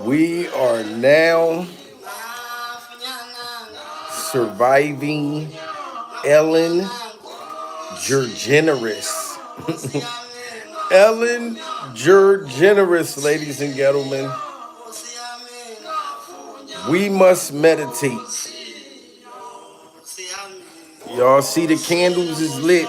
We are now surviving Ellen DeGeneres. Ellen DeGeneres, ladies and gentlemen. We must meditate. Y'all see the candles is lit.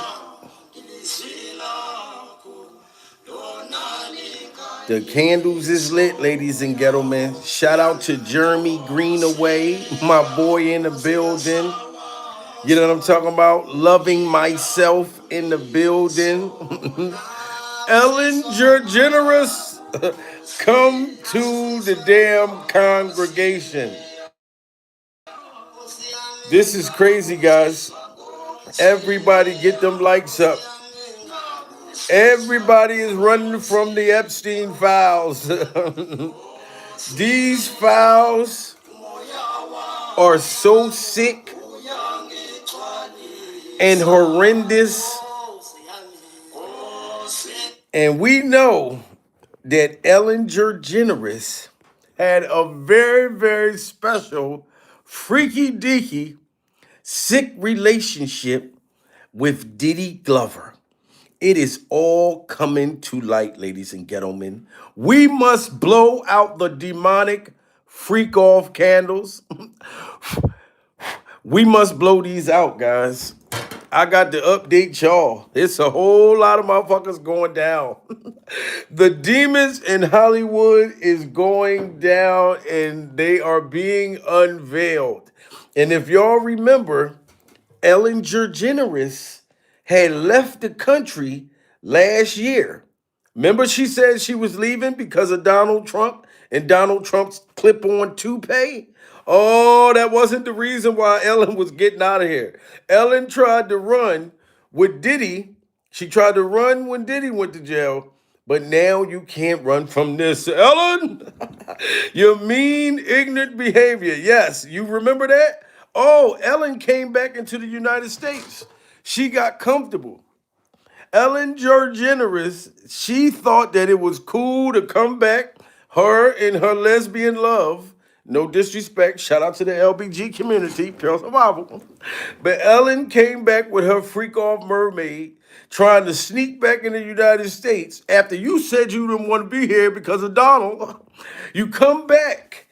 The candles is lit, ladies and gentlemen. Shout out to Jeremy Greenaway, my boy in the building. You know what I'm talking about? Loving myself in the building. Ellen DeGeneres, come to the damn congregation. This is crazy, guys. Everybody get them likes up. Everybody is running from the Epstein files. These files are so sick and horrendous. And we know that Ellen DeGeneres had a very, very special, freaky deaky, sick relationship with Diddy Glover. It is all coming to light, ladies and gentlemen. We must blow out the demonic freak off candles. We must blow these out, guys. I got to update y'all. It's a whole lot of motherfuckers going down. The demons in Hollywood is going down and they are being unveiled. And if y'all remember, Ellen DeGeneres had left the country last year. Remember, she said she was leaving because of Donald Trump and Donald Trump's clip-on toupee? Oh, that wasn't the reason why Ellen was getting out of here. Ellen tried to run with Diddy. She tried to run when Diddy went to jail. But now you can't run from this. Ellen, your mean, ignorant behavior. Yes, you remember that? Oh, Ellen came back into the United States. She got comfortable. Ellen DeGeneres, she thought that it was cool to come back, her and her lesbian love. No disrespect, shout out to the LBG community, pure survival. But Ellen came back with her freak off mermaid, trying to sneak back in the United States after you said you didn't want to be here because of Donald. You come back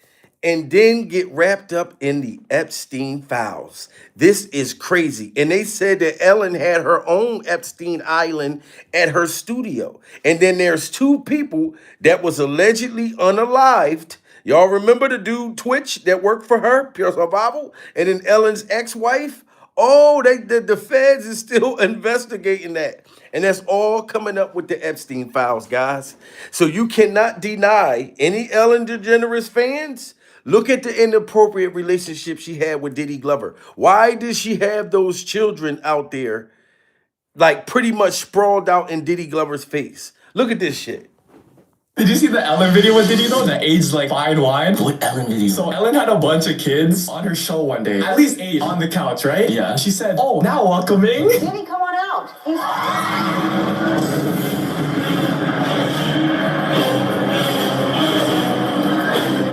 and then get wrapped up in the Epstein files. This is crazy. And they said that Ellen had her own Epstein Island at her studio. And then there's two people that was allegedly unalived. Y'all remember the dude Twitch that worked for her, Pure Survival? And then Ellen's ex-wife? Oh, the feds is still investigating that. And that's all coming up with the Epstein files, guys. So you cannot deny any Ellen DeGeneres fans. Look at the inappropriate relationship she had with Diddy Glover. Why did she have those children out there, like pretty much sprawled out in Diddy Glover's face? Look at this shit. Did you see the Ellen video with Diddy though? That aged like fine wine? What Ellen video? So Ellen had a bunch of kids on her show one day. At least 8 on the couch, right? Yeah. She said, oh, now welcoming. Diddy, come on out.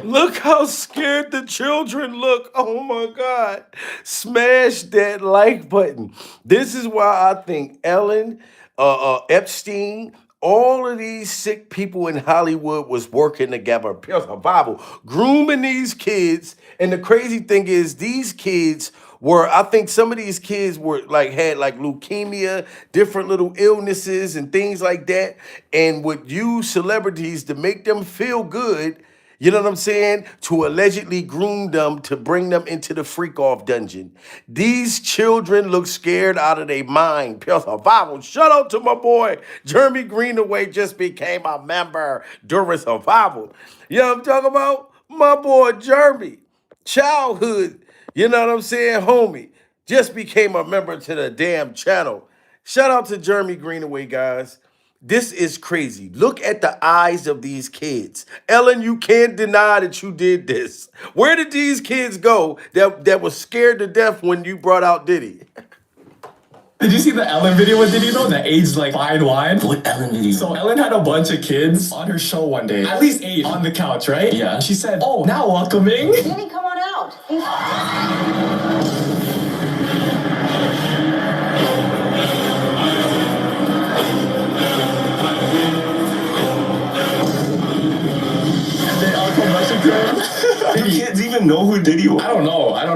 Look how scared the children look. Oh my God. Smash that like button. This is why I think Ellen, Epstein, all of these sick people in Hollywood was working together. Pure survival, grooming these kids. And the crazy thing is, these kids were, I think some of these kids were like, had like leukemia, different little illnesses and things like that, and would use celebrities to make them feel good. You know what I'm saying? To allegedly groom them to bring them into the freak off dungeon. These children look scared out of their mind. Pure survival. Shout out to my boy Jeremy Greenaway, just became a member during survival. You know what I'm talking about? My boy Jeremy, childhood. You know what I'm saying, homie? Just became a member to the damn channel. Shout out to Jeremy Greenaway, guys. This is crazy. Look at the eyes of these kids. Ellen, you can't deny that you did this. Where did these kids go that was scared to death when you brought out Diddy? Did you see the Ellen video with Diddy though? That aged like fine wine? What Ellen video? So Ellen had a bunch of kids on her show one day. At least 8 on the couch, right? Yeah. She said, oh, now welcoming. Diddy, come on out. They all come rushing to him. Do kids even know who Diddy was? I don't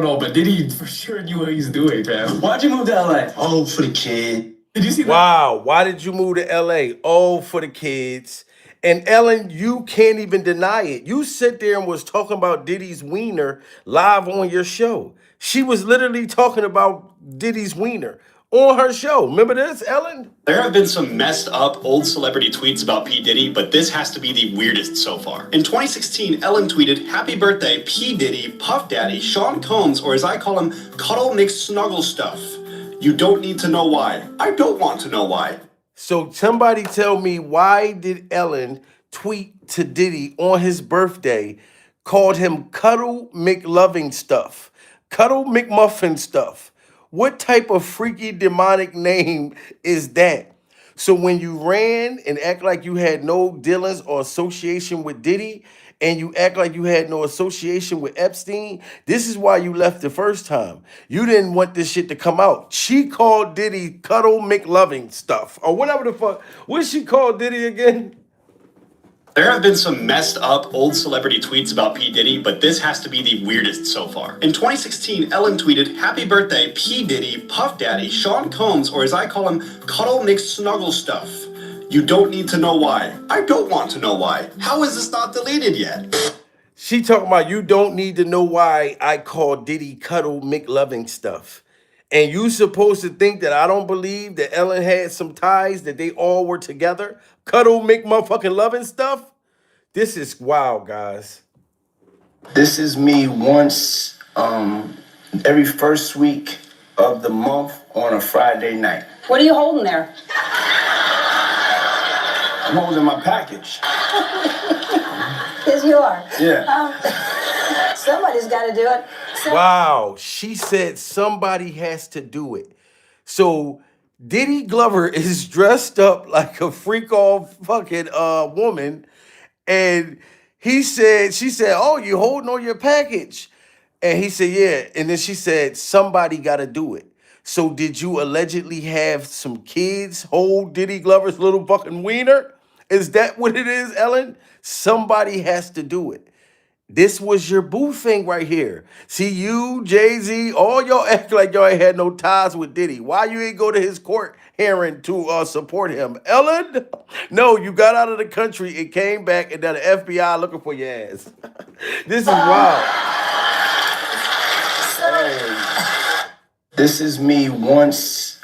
know, but Diddy for sure knew what he's doing, man. Why'd you move to LA? Oh, for the kid. Did you see that? Wow, why did you move to LA? Oh, for the kids. And Ellen, you can't even deny it. You sit there and was talking about Diddy's wiener live on your show. She was literally talking about Diddy's wiener on her show. Remember this, Ellen? There have been some messed up old celebrity tweets about P. Diddy, but this has to be the weirdest so far. In 2016, Ellen tweeted, "Happy birthday, P. Diddy, Puff Daddy, Sean Combs, or as I call him, Cuddle McSnuggle Stuff. You don't need to know why. I don't want to know why." So somebody tell me, why did Ellen tweet to Diddy on his birthday, called him Cuddle McLoving Stuff, Cuddle McMuffin Stuff? What type of freaky demonic name is that? So when you ran and act like you had no dealings or association with Diddy, and you act like you had no association with Epstein, this is why you left the first time. You didn't want this shit to come out. She called Diddy Cuddle McLoving Stuff, or whatever the fuck. What she called Diddy again? There have been some messed up old celebrity tweets about P. Diddy, but this has to be the weirdest so far. In 2016, Ellen tweeted, "Happy birthday, P. Diddy, Puff Daddy, Sean Combs, or as I call him, Cuddle McSnuggle Stuff. You don't need to know why. I don't want to know why. How is this not deleted yet?" She talking about, you don't need to know why I call Diddy Cuddle McLoving Stuff. And you supposed to think that I don't believe that Ellen had some ties, that they all were together? Cuddle McMotherfucking loving stuff? This is wild, guys. This is me once every first week of the month on a Friday night. What are you holding there? I'm holding my package. Because you are. Yeah. Somebody's got to do it. Wow, she said somebody has to do it. So Diddy Glover is dressed up like a freak off fucking woman, and she said, "Oh, you holding on your package?" And he said, "Yeah." And then she said, "Somebody got to do it." So did you allegedly have some kids hold Diddy Glover's little fucking wiener? Is that what it is, Ellen? Somebody has to do it. This was your boo thing right here. See, you, Jay-Z, all y'all act like y'all ain't had no ties with Diddy. Why you ain't go to his court hearing to support him? Ellen? No, you got out of the country and came back, and then the FBI looking for your ass. This is wild. This is me once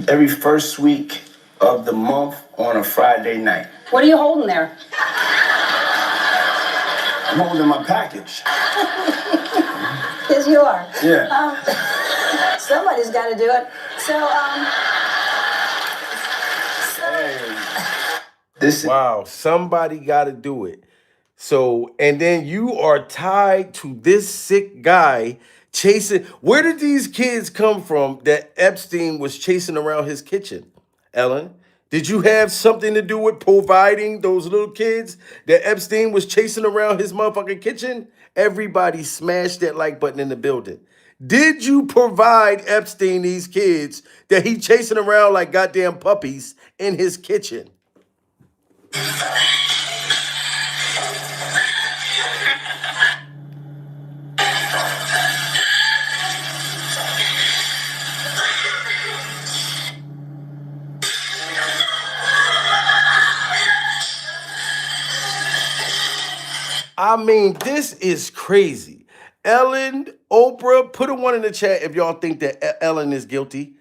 every first week of the month on a Friday night. What are you holding there? I'm holding my package. Because you are. Yeah. Somebody's got to do it. Wow, somebody got to do it. So, and then you are tied to this sick guy chasing. Where did these kids come from that Epstein was chasing around his kitchen, Ellen? Did you have something to do with providing those little kids that Epstein was chasing around his motherfucking kitchen? Everybody smash that like button in the building. Did you provide Epstein these kids that he chasing around like goddamn puppies in his kitchen? I mean, this is crazy. Ellen, Oprah, put a 1 in the chat if y'all think that Ellen is guilty.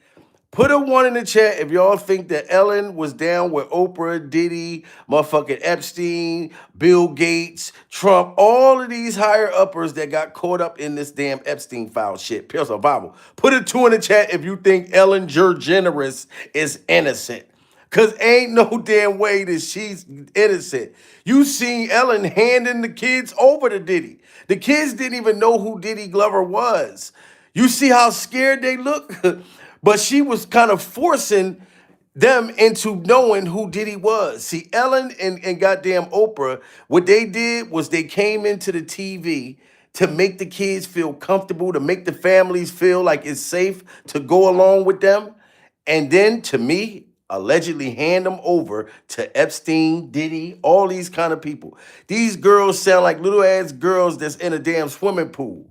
Put a 1 in the chat if y'all think that Ellen was down with Oprah, Diddy, motherfucking Epstein, Bill Gates, Trump, all of these higher uppers that got caught up in this damn Epstein file shit. Pure survival. Put a 2 in the chat if you think Ellen DeGeneres is innocent. Cause ain't no damn way that she's innocent. You seen Ellen handing the kids over to Diddy. The kids didn't even know who Diddy Glover was. You see how scared they look? But she was kind of forcing them into knowing who Diddy was. See, Ellen and goddamn Oprah, what they did was they came into the TV to make the kids feel comfortable, to make the families feel like it's safe to go along with them. And then, to me, allegedly hand them over to Epstein, Diddy, all these kind of people. These girls sound like little ass girls that's in a damn swimming pool.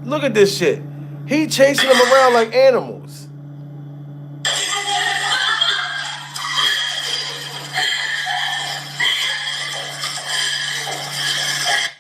Look at this shit. He chasing them around like animals.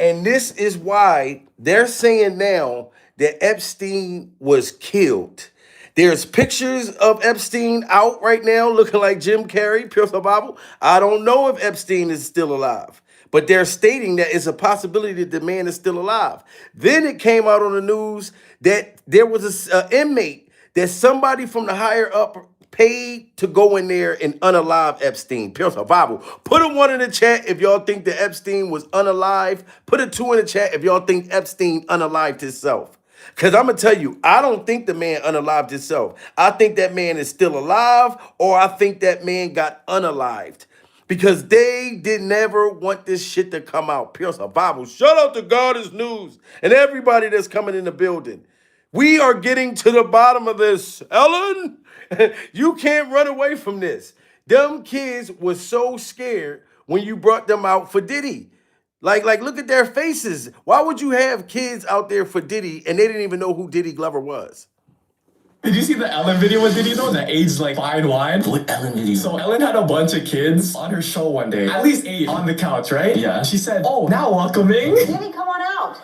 And this is why they're saying now that Epstein was killed. There's pictures of Epstein out right now looking like Jim Carrey, pure Bible. I don't know if Epstein is still alive, but they're stating that it's a possibility that the man is still alive. Then it came out on the news that there was an inmate that somebody from the higher up paid to go in there and unalive Epstein. Pure Bible. Put a 1 in the chat if y'all think that Epstein was unalive. Put a 2 in the chat if y'all think Epstein unalived himself. Because I'm going to tell you, I don't think the man unalived himself. I think that man is still alive, or I think that man got unalived. Because they did never want this shit to come out. Pure Bible. Shout out to God is News and everybody that's coming in the building. We are getting to the bottom of this. Ellen, you can't run away from this. Them kids was so scared when you brought them out for Diddy. Like, look at their faces. Why would you have kids out there for Diddy and they didn't even know who Diddy Glover was? Did you see the Ellen video with Diddy though? That aged like fine wine? What Ellen video? So Ellen had a bunch of kids on her show one day. At least 8 on the couch, right? Yeah. She said, oh, now welcoming. Diddy, come on out.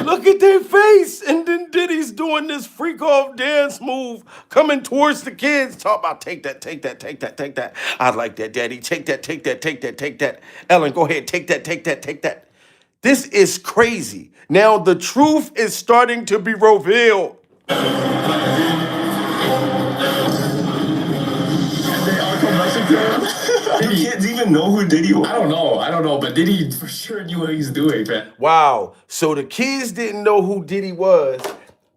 Look at their face. And then Diddy's doing this freak off dance move coming towards the kids. Talk about take that, take that, take that, take that. I like that, daddy. Take that, take that, take that, take that. Ellen, go ahead. Take that, take that, take that. This is crazy. Now the truth is starting to be revealed. They all come rushing to him. Do kids even know who Diddy was? I don't know, but Diddy for sure knew what he's doing, man. Wow. So the kids didn't know who Diddy was,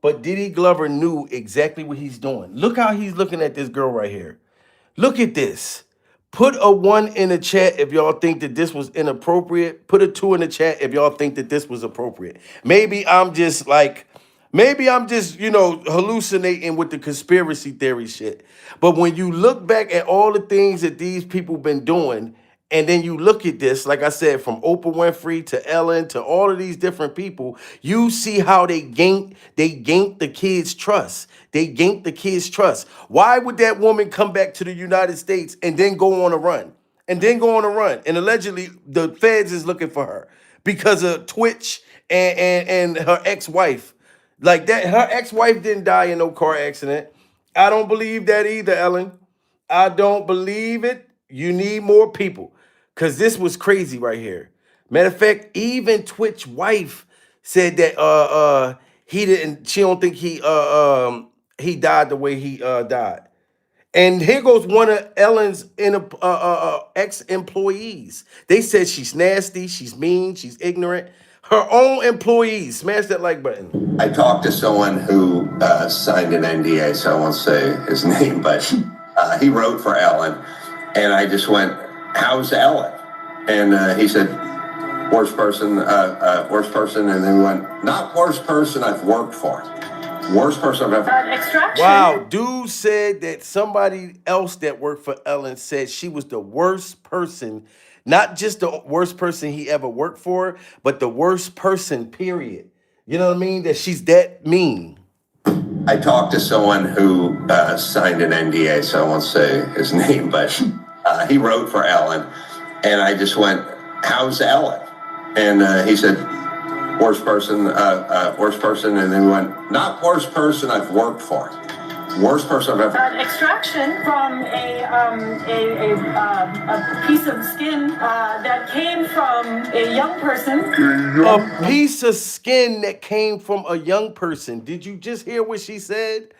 but Diddy Glover knew exactly what he's doing. Look how he's looking at this girl right here. Look at this. Put a 1 in the chat if y'all think that this was inappropriate. Put a 2 in the chat if y'all think that this was appropriate. Maybe I'm just, hallucinating with the conspiracy theory shit. But when you look back at all the things that these people been doing, and then you look at this, like I said, from Oprah Winfrey to Ellen to all of these different people, you see how they ganked the kids' trust. They ganked the kids' trust. Why would that woman come back to the United States and then go on a run? And allegedly, the feds is looking for her because of Twitch and her ex-wife. Like that, her ex-wife didn't die in no car accident. I don't believe that either, Ellen. I don't believe it. You need more people. Because this was crazy right here. Matter of fact, even Twitch wife said that she don't think he died the way he died. And here goes one of Ellen's ex-employees. They said she's nasty, she's mean, she's ignorant. Her own employees. Smash that like button. I talked to someone who signed an NDA, so I won't say his name, but he wrote for Ellen. And I just went, how's Ellen? And he said, worst person. And then we went, not worst person I've worked for. Worst person I've ever. Extraction. Wow, dude said that somebody else that worked for Ellen said she was the worst person, not just the worst person he ever worked for, but the worst person, period. You know what I mean? That she's that mean. I talked to someone who signed an NDA, so I won't say his name, but he wrote for Ellen. And I just went, how's Ellen? And he said, worst person. And then we went, not worst person I've worked for. Worst person I've ever. An extraction from a piece of skin that came from a young person. A piece of skin that came from a young person. Did you just hear what she said?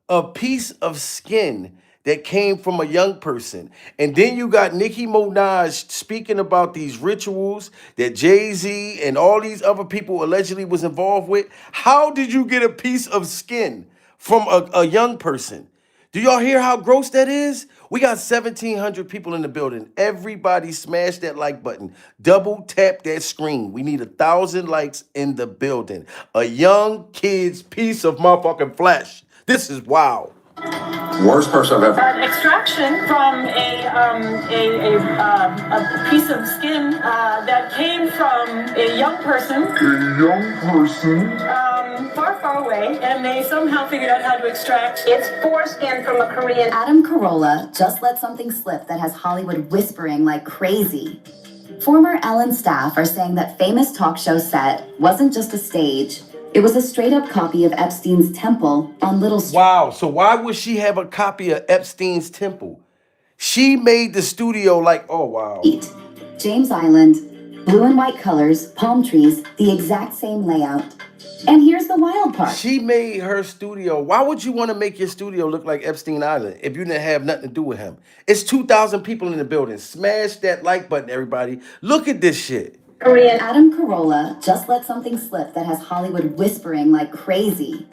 A piece of skin that came from a young person. And then you got Nicki Minaj speaking about these rituals that Jay-Z and all these other people allegedly was involved with. How did you get a piece of skin from a young person? Do y'all hear how gross that is? We got 1,700 people in the building. Everybody smash that like button. Double tap that screen. We need 1,000 likes in the building. A young kid's piece of motherfucking flesh. This is wild. Worst person I've ever. An extraction from a piece of skin that came from a young person. Far, far away, and they somehow figured out how to extract. It's foreskin from a Korean. Adam Carolla just let something slip that has Hollywood whispering like crazy. Former Ellen staff are saying that famous talk show set wasn't just a stage. It was a straight-up copy of Epstein's temple on Little Street. Wow, so why would she have a copy of Epstein's temple? She made the studio like, oh, wow. James Island, blue and white colors, palm trees, the exact same layout. And here's the wild part. She made her studio. Why would you want to make your studio look like Epstein Island if you didn't have nothing to do with him? It's 2,000 people in the building. Smash that like button, everybody. Look at this shit. Korean. Adam Carolla just let something slip that has Hollywood whispering like crazy.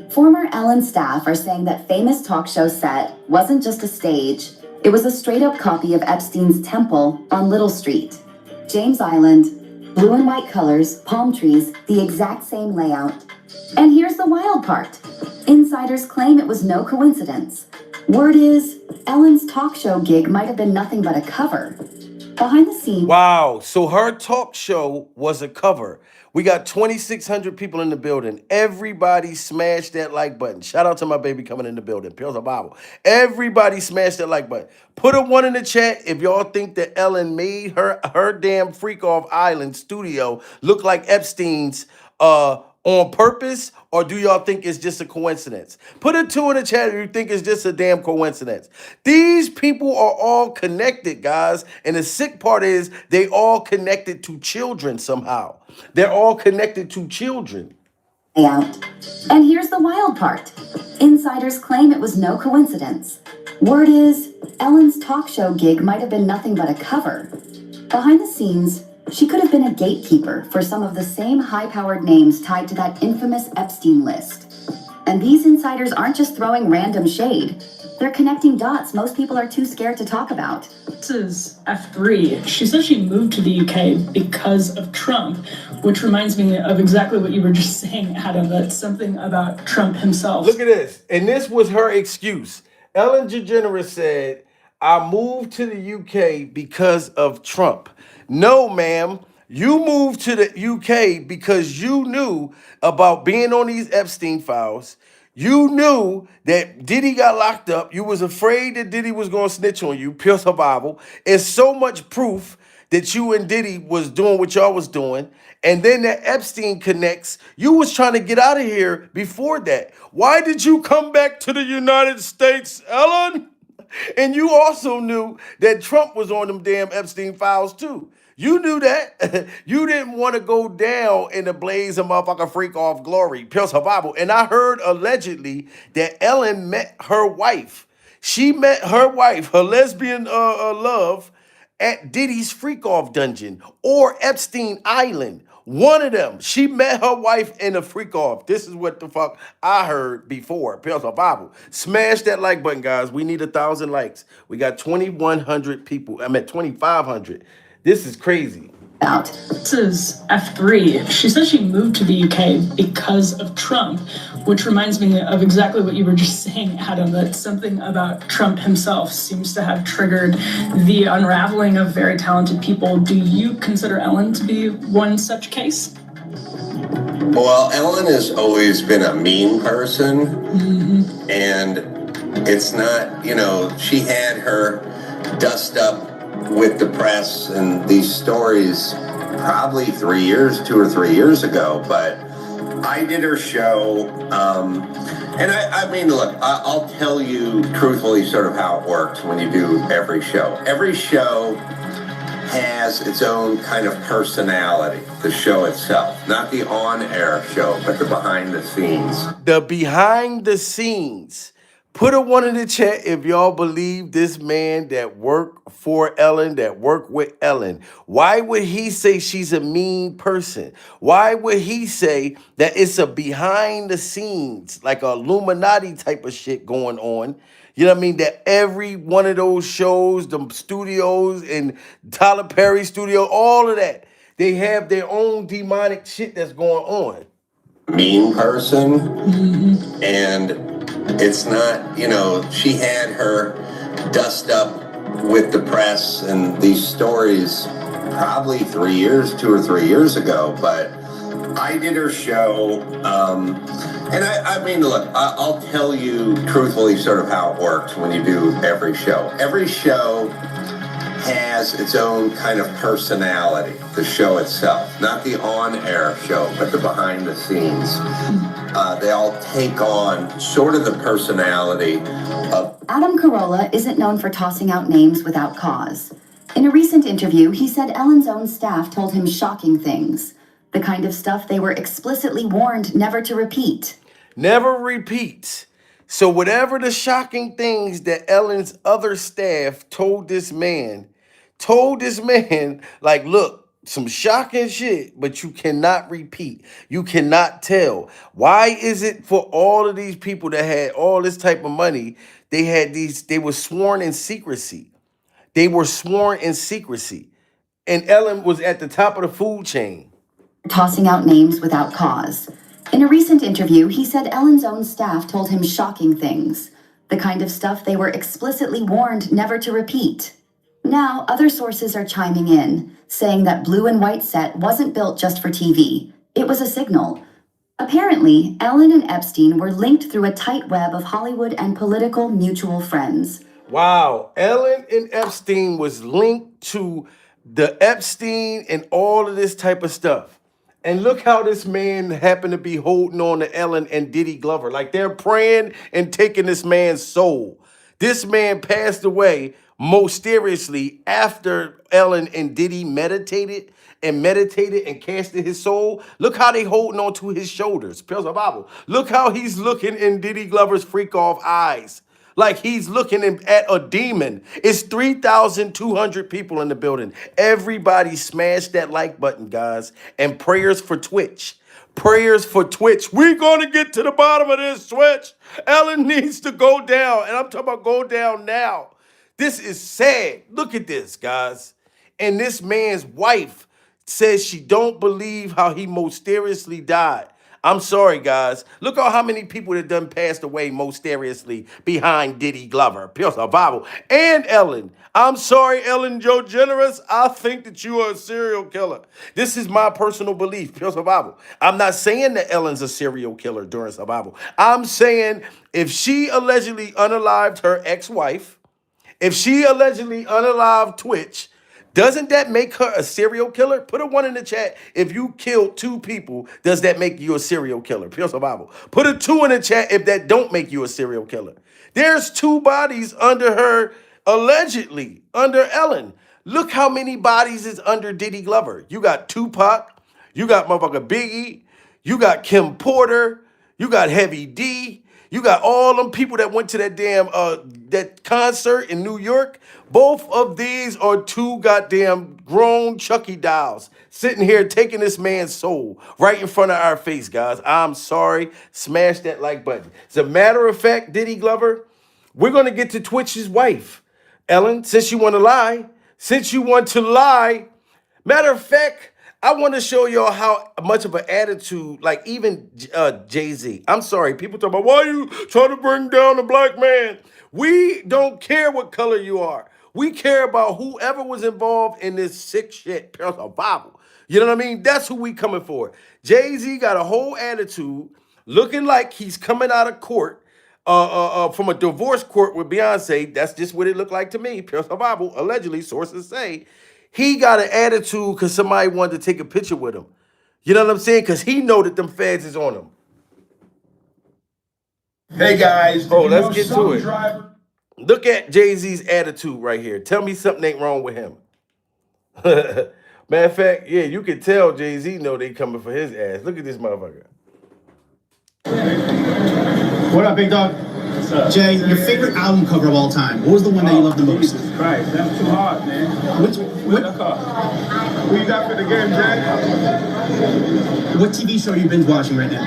Former Ellen staff are saying that famous talk show set wasn't just a stage. It was a straight-up copy of Epstein's temple on Little Street. James Island, blue and white colors, palm trees, the exact same layout. And here's the wild part. Insiders claim it was no coincidence. Word is, Ellen's talk show gig might have been nothing but a cover. Behind the scenes. Wow, so her talk show was a cover. We got 2,600 people in the building. Everybody smash that like button. Shout out to my baby coming in the building. Pills of Bible. Everybody smash that like button. Put a 1 in the chat if y'all think that Ellen made her damn Freak Off Island studio look like Epstein's on purpose, or do y'all think it's just a coincidence? Put a 2 in the chat if you think it's just a damn coincidence. These people are all connected, guys. And the sick part is they all connected to children somehow. They're all connected to children. And here's the wild part. Insiders claim it was no coincidence. Word is, Ellen's talk show gig might have been nothing but a cover. Behind the scenes, she could have been a gatekeeper for some of the same high-powered names tied to that infamous Epstein list. And these insiders aren't just throwing random shade. They're connecting dots most people are too scared to talk about. This is F3. She says she moved to the UK because of Trump, which reminds me of exactly what you were just saying, Adam. That's something about Trump himself. Look at this. And this was her excuse. Ellen DeGeneres said, I moved to the UK because of Trump. No, ma'am. You moved to the UK because you knew about being on these Epstein files. You knew that Diddy got locked up. You was afraid that Diddy was going to snitch on you. Pure survival. It's so much proof that you and Diddy was doing what y'all was doing. And then that Epstein connects. You was trying to get out of here before that. Why did you come back to the United States, Ellen? And you also knew that Trump was on them damn Epstein files too. You knew that. You didn't want to go down in the blaze of motherfucking freak off glory, pure survival. And I heard allegedly that Ellen met her wife. She met her wife, her lesbian love, at Diddy's freak off dungeon or Epstein Island. One of them. She met her wife in a freak off. This is what the fuck I heard before. Pure survival. Smash that like button, guys. We need 1,000 likes. We got 2,100 people. I'm at 2,500. This is crazy. This is F3. She says she moved to the UK because of Trump, which reminds me of exactly what you were just saying, Adam, that something about Trump himself seems to have triggered the unraveling of very talented people. Do you consider Ellen to be one such case? Well, Ellen has always been a mean person, and it's not, she had her dust up with the press and these stories probably 2 or 3 years ago, but I did her show, and I mean, look, I'll tell you truthfully sort of how it works when you do every show. Every show has its own kind of personality, the show itself. Not the on-air show, but the behind the scenes. The behind the scenes. Put a one in the chat if y'all believe this man that worked for Ellen, that worked with Ellen. Why would he say she's a mean person? Why would he say that it's a behind the scenes, like a Illuminati type of shit going on? You know what I mean? That every one of those shows, the studios and Tyler Perry studio, all of that, they have their own demonic shit that's going on. Mean person, and it's not, you know, she had her dust up with the press and these stories probably 2 or 3 years ago, but I did her show, and I mean, look, I'll tell you truthfully sort of how it works when you do every show. Every show has its own kind of personality, the show itself. Not the on-air show, but the behind the scenes. They all take on sort of the personality of... Adam Carolla isn't known for tossing out names without cause. In a recent interview, he said Ellen's own staff told him shocking things. The kind of stuff they were explicitly warned never to repeat. Never repeat. So whatever the shocking things that Ellen's other staff told this man, like, look, some shocking shit, but you cannot repeat. You cannot tell. Why is it for all of these people that had all this type of money, they were sworn in secrecy. They were sworn in secrecy. And Ellen was at the top of the food chain. Tossing out names without cause. In a recent interview, he said Ellen's own staff told him shocking things. The kind of stuff they were explicitly warned never to repeat. Now, other sources are chiming in, saying that blue and white set wasn't built just for TV. It was a signal. Apparently, Ellen and Epstein were linked through a tight web of Hollywood and political mutual friends. Wow, Ellen and Epstein was linked to the Epstein and all of this type of stuff. And look how this man happened to be holding on to Ellen and Diddy Glover. Like they're praying and taking this man's soul. This man passed away mysteriously after Ellen and Diddy meditated and casted his soul. Look how they holding on to his shoulders. Pills of Bible. Look how he's looking in Diddy Glover's freak off eyes. Like he's looking at a demon. It's 3,200 people in the building. Everybody smash that like button, guys. And prayers for Twitch. Prayers for Twitch. We're going to get to the bottom of this, Twitch. Ellen needs to go down. And I'm talking about go down now. This is sad. Look at this, guys. And this man's wife says she don't believe how he mysteriously died. I'm sorry, guys. Look at how many people that done passed away mysteriously behind Diddy Glover, Pure Bible, and Ellen. I'm sorry, Ellen DeGeneres. I think that you are a serial killer. This is my personal belief, Pure Bible. I'm not saying that Ellen's a serial killer during survival. I'm saying if she allegedly unalived her ex-wife, if she allegedly unalived Twitch, doesn't that make her a serial killer? Put a 1 in the chat. If you killed 2 people, does that make you a serial killer? Pure Bible. Put a 2 in the chat if that don't make you a serial killer. There's 2 bodies under her, allegedly, under Ellen. Look how many bodies is under Diddy Glover. You got Tupac. You got motherfucker Biggie. You got Kim Porter. You got Heavy D. You got all them people that went to that damn that concert in New York. Both of these are 2 goddamn grown Chucky dolls sitting here taking this man's soul right in front of our face, guys. I'm sorry. Smash that like button. As a matter of fact, Diddy Glover, we're going to get to Twitch's wife. Ellen, since you want to lie, matter of fact, I want to show y'all how much of an attitude, like even Jay-Z. I'm sorry, people talk about, why are you trying to bring down a black man? We don't care what color you are. We care about whoever was involved in this sick shit, Bible. You know what I mean? That's who we coming for. Jay-Z got a whole attitude, looking like he's coming out of court, from a divorce court with Beyonce. That's just what it looked like to me. Bible, allegedly, sources say. He got an attitude because somebody wanted to take a picture with him. You know what I'm saying? Because he know that them feds is on him. Hey guys. Oh, let's get to it. Look at Jay-Z's attitude right here. Tell me something ain't wrong with him. Matter of fact, yeah, you can tell Jay-Z know they coming for his ass. Look at this motherfucker. What up, big dog? What's up? Jay, your favorite album cover of all time. What was the one that you loved the most? Jesus Christ, that's too hard, man. What Who you got for the game, Jay? What TV show are you binge watching right now?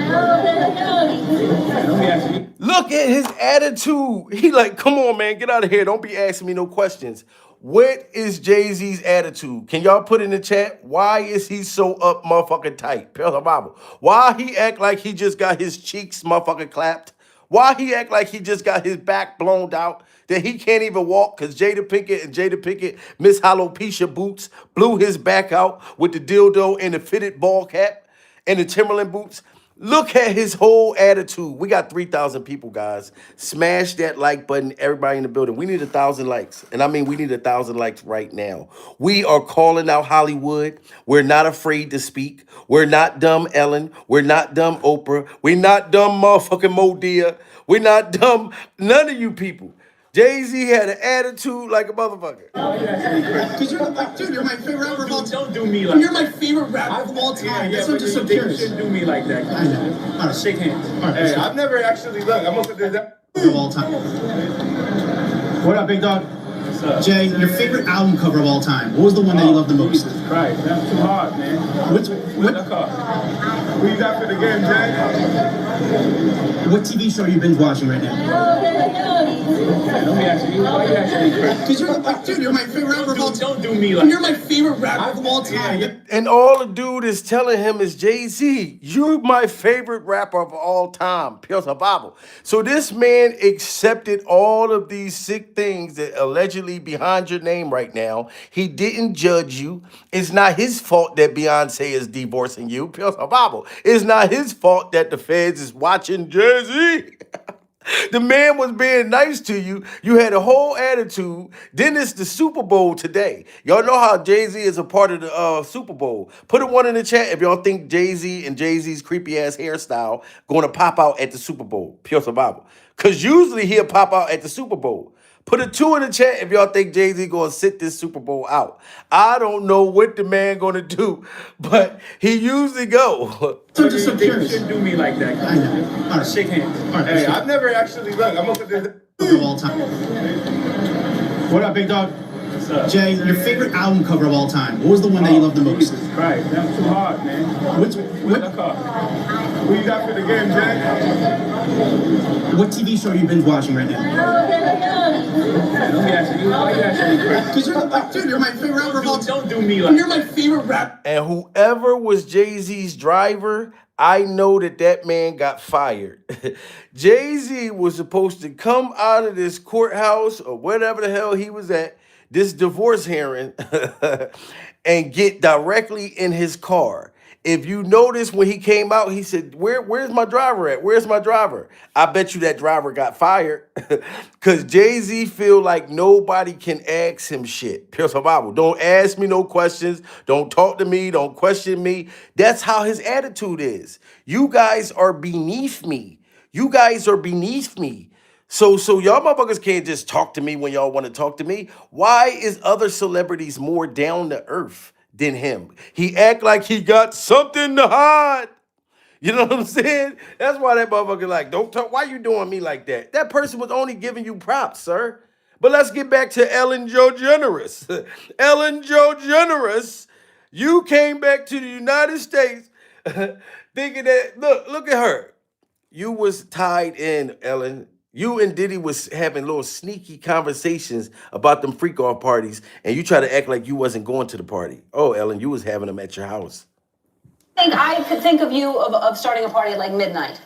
Look at his attitude. He like, come on, man, get out of here. Don't be asking me no questions. What is Jay-Z's attitude? Can y'all put in the chat? Why is he so up motherfucking tight? Bible. Why he act like he just got his cheeks motherfucking clapped? Why he act like he just got his back blown out? That he can't even walk because Jada Pinkett, Miss Alopecia Boots, blew his back out with the dildo and the fitted ball cap and the Timberland boots. Look at his whole attitude. We got 3,000 people, guys. Smash that like button, everybody in the building. We need 1,000 likes. And I mean, we need 1,000 likes right now. We are calling out Hollywood. We're not afraid to speak. We're not dumb Ellen. We're not dumb Oprah. We're not dumb motherfucking Modia. We're not dumb none of you people. Jay-Z had an attitude like a motherfucker. Because you're like, dude, you're my favorite rapper of all time. Don't do me like that. You're my favorite rapper of all time. That's what I'm just so curious. You shouldn't do me like that. I know. All right. Shake hands. All right, Hey, I've never actually, look, I'm gonna do that. of all time. What up, big dog? What's up? Jay, your favorite album cover of all time. What was the one that you loved the most? Jesus Christ, that's too hard, man. What Who you got for the game, Jay? What TV show are you binge watching right now? Don't be asking me. Why you asking me? Because you're like, dude, you're my favorite rapper of all time. Don't do me like You're my favorite rapper of all time. And all the dude is telling him is, Jay-Z, you're my favorite rapper of all time. Pure Bible. So this man accepted all of these sick things that allegedly behind your name right now. He didn't judge you. It's not his fault that Beyonce is divorcing you. Pure Bible. It's not his fault that the feds is watching Jay-Z. The man was being nice to you. You had a whole attitude. Then it's the Super Bowl today. Y'all know how Jay-Z is a part of the Super Bowl. Put a one in the chat if y'all think Jay-Z and Jay-Z's creepy-ass hairstyle going to pop out at the Super Bowl. Pure survival. Because usually he'll pop out at the Super Bowl. Put a 2 in the chat if y'all think Jay-Z going to sit this Super Bowl out. I don't know what the man going to do, but he usually go. I'm just so You curious. shouldn't do me like that. I know. All right. Shake hands. All right. Hey, I've never actually, look, I'm gonna put this. Of all time. What up, big dog? What's up? Jay, your favorite album cover of all time. What was the one that you loved the most? Jesus Christ, that's too hard, man. Who you got for the game, Jay? What TV show are you binge watching right now? Don't be asking me. Why you asking me? Because you're like, dude, you're my favorite rapper of all time. Don't do me like You're my favorite rapper. And whoever was Jay-Z's driver, I know that man got fired. Jay-Z was supposed to come out of this courthouse or whatever the hell he was at, this divorce hearing, and get directly in his car. If you notice when he came out, he said, where's my driver at? Where's my driver? I bet you that driver got fired because Jay-Z feel like nobody can ask him shit. Pure survival. Don't ask me no questions. Don't talk to me. Don't question me. That's how his attitude is. You guys are beneath me. You guys are beneath me. So y'all motherfuckers can't just talk to me when y'all want to talk to me. Why is other celebrities more down to earth than him? He act like he got something to hide. You know what I'm saying? That's why that motherfucker like, don't talk. Why you doing me like that? That person was only giving you props, sir. But let's get back to Ellen DeGeneres. Ellen DeGeneres, you came back to the United States thinking that, look at her. You was tied in, Ellen. You and Diddy was having little sneaky conversations about them freak off parties, and you try to act like you wasn't going to the party. Oh, Ellen, you was having them at your house. I could think of you of starting a party at like midnight.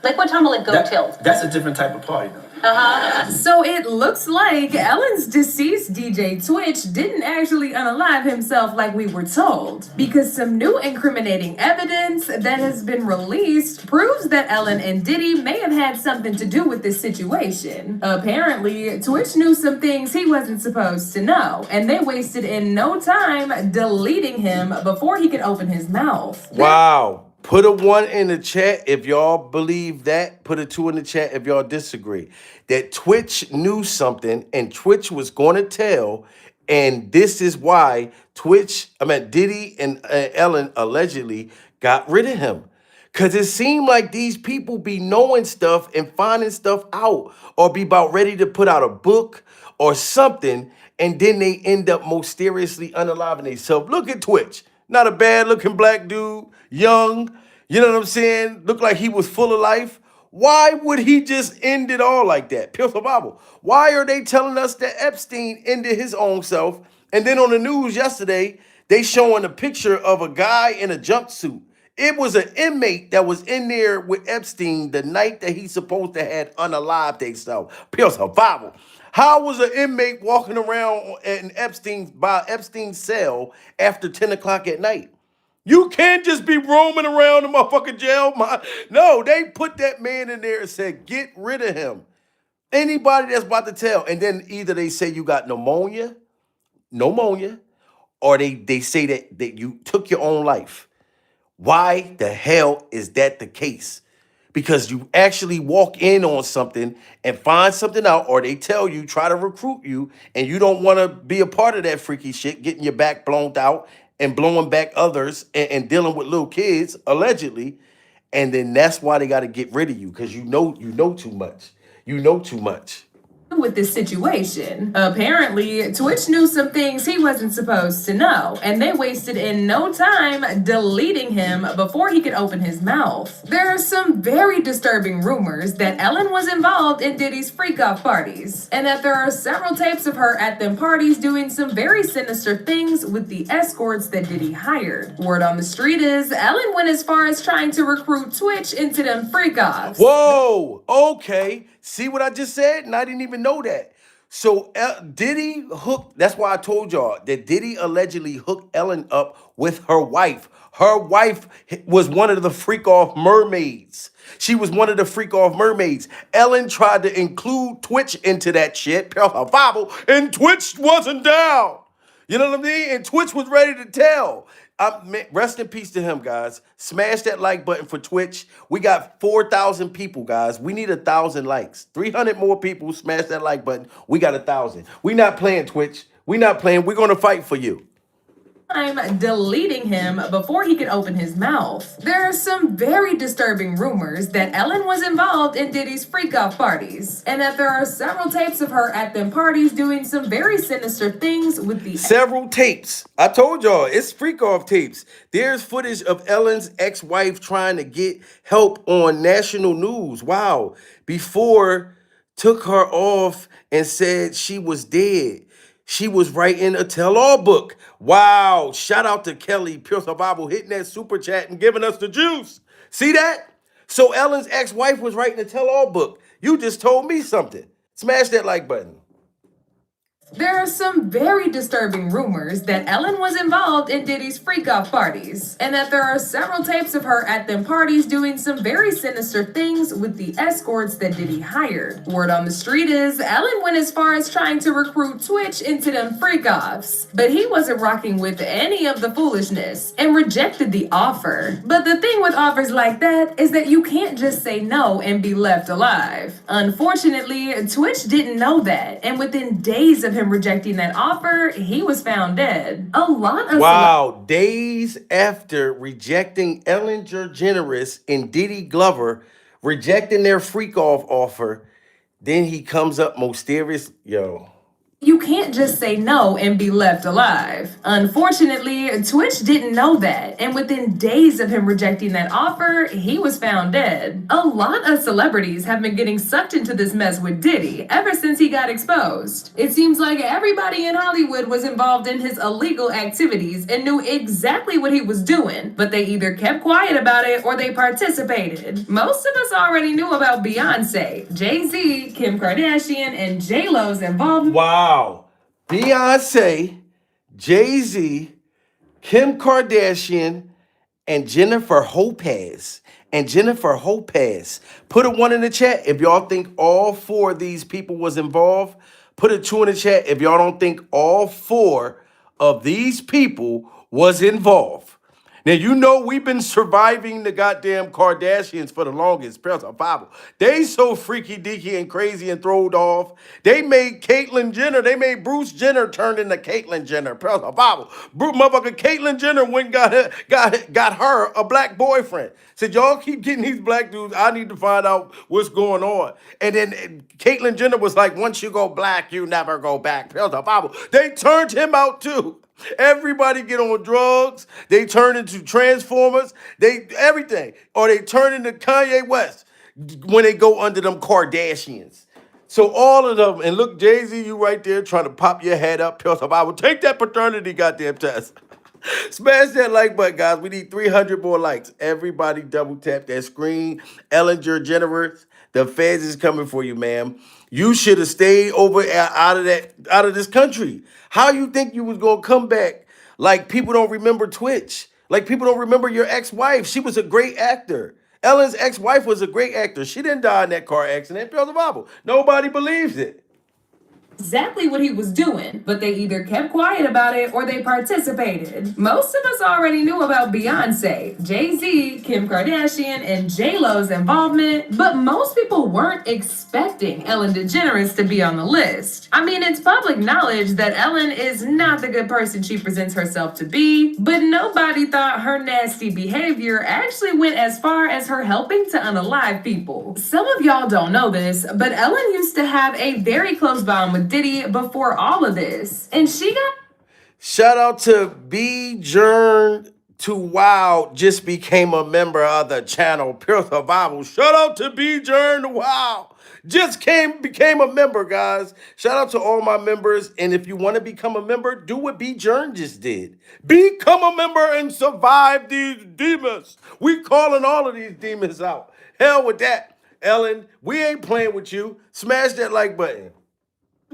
Like what time will it go till? That's a different type of party, though. So it looks like Ellen's deceased DJ Twitch didn't actually unalive himself like we were told, because some new incriminating evidence that has been released proves that Ellen and Diddy may have had something to do with this situation. Apparently, Twitch knew some things he wasn't supposed to know, and they wasted in no time deleting him before he could open his mouth. Wow. Put a 1 in the chat if y'all believe that. Put a 2 in the chat if y'all disagree. That Twitch knew something and Twitch was going to tell. And this is why Diddy and Ellen allegedly got rid of him. Because it seemed like these people be knowing stuff and finding stuff out, or be about ready to put out a book or something, and then they end up mysteriously unaliving themselves. Look at Twitch. Not a bad looking black dude, young, you know what I'm saying? Looked like he was full of life. Why would he just end it all like that? Pure survival. Why are they telling us that Epstein ended his own self? And then on the news yesterday, they showing a picture of a guy in a jumpsuit. It was an inmate that was in there with Epstein the night that he's supposed to have unalived themselves. Pure survival. How was an inmate walking around in Epstein's cell after 10 o'clock at night? You can't just be roaming around the motherfucking jail. No, they put that man in there and said, get rid of him. Anybody that's about to tell. And then either they say you got pneumonia, or they say that you took your own life. Why the hell is that the case? Because you actually walk in on something and find something out, or they tell you, try to recruit you, and you don't want to be a part of that freaky shit, getting your back blown out and blowing back others and dealing with little kids, allegedly. And then that's why they got to get rid of you, because you know too much. You know too much. With this situation. Apparently, Twitch knew some things he wasn't supposed to know, and they wasted in no time deleting him before he could open his mouth. There are some very disturbing rumors that Ellen was involved in Diddy's freak-off parties, and that there are several tapes of her at them parties doing some very sinister things with the escorts that Diddy hired. Word on the street is Ellen went as far as trying to recruit Twitch into them freak-offs. Whoa, okay. See what I just said? And I didn't even know that. So Diddy hooked, that's why I told y'all that Diddy allegedly hooked Ellen up with her wife. Her wife was one of the freak-off mermaids. She was one of the freak-off mermaids. Ellen tried to include Twitch into that shit, and Twitch wasn't down. You know what I mean? And Twitch was ready to tell. Rest in peace to him, guys. Smash that like button for Twitch. We got 4,000 people, guys. We need 1,000 likes. 300 more people. Smash that like button. We got 1,000. We not playing, Twitch. We not playing. We're going to fight for you. I'm deleting him before he could open his mouth. There are some very disturbing rumors that Ellen was involved in Diddy's freak-off parties, and that there are several tapes of her at them parties doing some very sinister things with the... Several tapes. I told y'all, it's freak-off tapes. There's footage of Ellen's ex-wife trying to get help on national news. Wow. Before took her off and said she was dead. She was writing a tell-all book. Wow. Shout out to Kelly, Pure Survival, hitting that super chat and giving us the juice. See that? So Ellen's ex-wife was writing a tell-all book. You just told me something. Smash that like button. There are some very disturbing rumors that Ellen was involved in Diddy's freak-off parties, and that there are several tapes of her at them parties doing some very sinister things with the escorts that Diddy hired. Word on the street is Ellen went as far as trying to recruit Twitch into them freak-offs, but he wasn't rocking with any of the foolishness and rejected the offer. But the thing with offers like that is that you can't just say no and be left alive. Unfortunately, Twitch didn't know that, and within days of him rejecting that offer, he was found dead. A lot of days after rejecting Ellen DeGeneres and Diddy Glover, rejecting their freak-off offer, then he comes up mysterious, You can't just say no and be left alive. Unfortunately, Twitch didn't know that, and within days of him rejecting that offer, he was found dead. A lot of celebrities have been getting sucked into this mess with Diddy ever since he got exposed. It seems like everybody in Hollywood was involved in his illegal activities and knew exactly what he was doing, but they either kept quiet about it or they participated. Most of us already knew about Beyonce, Jay-Z, Kim Kardashian, and J-Lo's involvement. Wow. Beyonce, Jay-Z, Kim Kardashian, and Jennifer Lopez. Put a 1 in the chat if y'all think all 4 of these people was involved. Put a 2 in the chat if y'all don't think all 4 of these people was involved. Now, you know we've been surviving the goddamn Kardashians for the longest. Bible. They so freaky deaky and crazy and throwed off. They made Caitlyn Jenner, they made Bruce Jenner turned into Caitlyn Jenner. Bible. Motherfucker Caitlyn Jenner went and got her a black boyfriend. Said, y'all keep getting these black dudes. I need to find out what's going on. And then Caitlyn Jenner was like, once you go black, you never go back. Bible. They turned him out too. Everybody get on drugs. They turn into Transformers. They everything. Or they turn into Kanye West when they go under them Kardashians. So all of them, and look, Jay-Z, you right there trying to pop your head up. I will take that paternity goddamn test. Smash that like button, guys. We need 300 more likes. Everybody double tap that screen. Ellen DeGeneres, the feds is coming for you, ma'am. You should have stayed over out of this country. How you think you was gonna come back? Like people don't remember Twitch. Like people don't remember your ex-wife. She was a great actor. Ellen's ex-wife was a great actor. She didn't die in that car accident. Bible. Nobody believes it. Exactly what he was doing, but they either kept quiet about it or they participated. Most of us already knew about Beyonce, Jay-Z, Kim Kardashian, and J-Lo's involvement, but most people weren't expecting Ellen DeGeneres to be on the list. I mean, it's public knowledge that Ellen is not the good person she presents herself to be, but nobody thought her nasty behavior actually went as far as her helping to unalive people. Some of y'all don't know this, but Ellen used to have a very close bond with Diddy before all of this, and she got shout out to B-Jern to Wow, just became a member of the channel. Bible. Shout out to B-Jern to Wow. Just became a member, guys. Shout out to all my members. And if you want to become a member, do what B-Jern just did. Become a member and survive these demons. We calling all of these demons out. Hell with that. Ellen, we ain't playing with you. Smash that like button.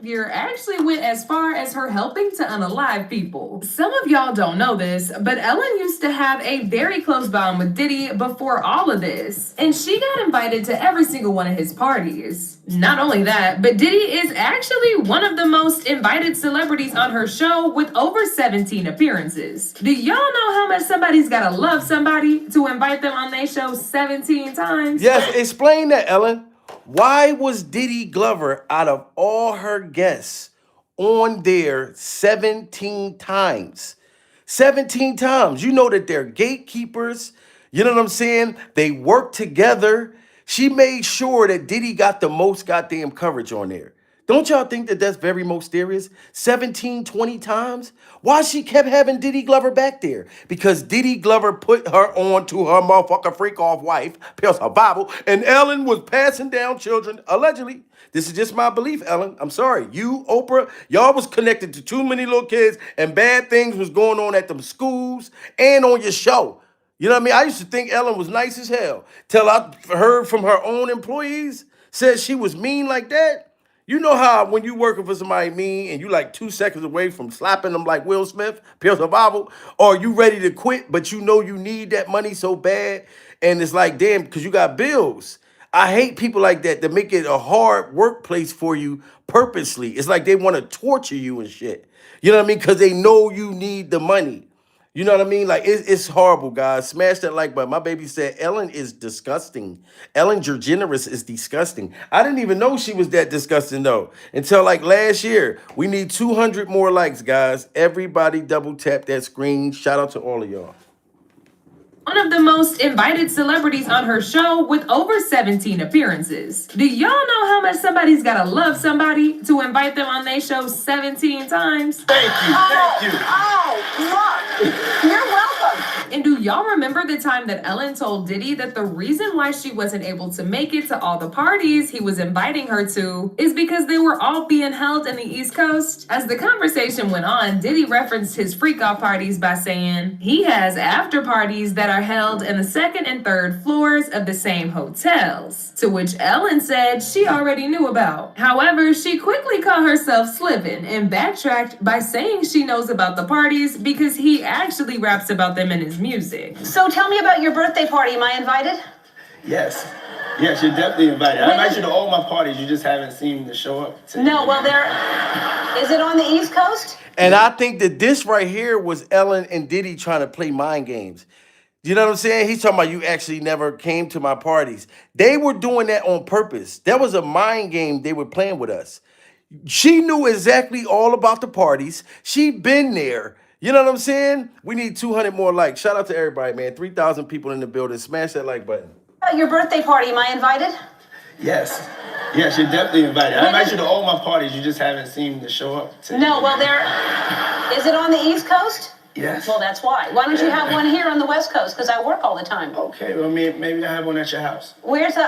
Actually went as far as her helping to unalive people. Some of y'all don't know this, but Ellen used to have a very close bond with Diddy before all of this, and she got invited to every single one of his parties. Not only that, but Diddy is actually one of the most invited celebrities on her show with over 17 appearances. Do y'all know how much somebody's gotta love somebody to invite them on their show 17 times? Yes, explain that, Ellen. Why was Diddy Glover, out of all her guests, on there 17 times? 17 times. You know that they're gatekeepers. You know what I'm saying? They work together. She made sure that Diddy got the most goddamn coverage on there. Don't y'all think that that's very mysterious? 17, 20 times? Why she kept having Diddy Glover back there? Because Diddy Glover put her on to her motherfucker freak-off wife, Bible, and Ellen was passing down children, allegedly. This is just my belief, Ellen. I'm sorry. You, Oprah, y'all was connected to too many little kids, and bad things was going on at them schools and on your show. You know what I mean? I used to think Ellen was nice as hell. Till I heard from her own employees, said she was mean like that. You know how when you working for somebody mean and you like 2 seconds away from slapping them like Will Smith, Bible, or you ready to quit, but you know you need that money so bad, and it's like, damn, because you got bills. I hate people like that make it a hard workplace for you purposely. It's like they want to torture you and shit. You know what I mean? Because they know you need the money. You know what I mean? Like, it's horrible, guys. Smash that like button. My baby said Ellen is disgusting. Ellen DeGeneres is disgusting. I didn't even know she was that disgusting, though, until like last year. We need 200 more likes, guys. Everybody double tap that screen. Shout out to all of y'all. one of the most invited celebrities on her show with over 17 appearances. Do y'all know how much somebody's gotta love somebody to invite them on their show 17 times? Thank you. Look, you're welcome. And do y'all remember the time that Ellen told Diddy that the reason why she wasn't able to make it to all the parties he was inviting her to is because they were all being held in the East Coast? As the conversation went on, Diddy referenced his freak-off parties by saying he has after parties that are held in the second and third floors of the same hotels, to which Ellen said she already knew about. However, she quickly caught herself slipping and backtracked by saying she knows about the parties because he actually raps about them in his music. So tell me about your birthday party. Am I invited? Yes. Yes, you're definitely invited. I invite you to all my parties. You just haven't seen to show up. No, well, is it on the East Coast? And I think that this right here was Ellen and Diddy trying to play mind games. You know what I'm saying? He's talking about you actually never came to my parties. They were doing that on purpose. That was a mind game they were playing with us. She knew exactly all about the parties. She been there. You know what I'm saying? We need 200 more likes. Shout out to everybody, man. 3,000 people in the building. Smash that like button. About your birthday party. Am I invited? Yes. Yes, you're definitely invited. I invite you to all my parties. You just haven't seen to show up. No, well, is it on the East Coast? Yes. Well, that's why. Why don't you have one here on the West Coast? Because I work all the time. Okay, well, maybe I have one at your house. Where's the...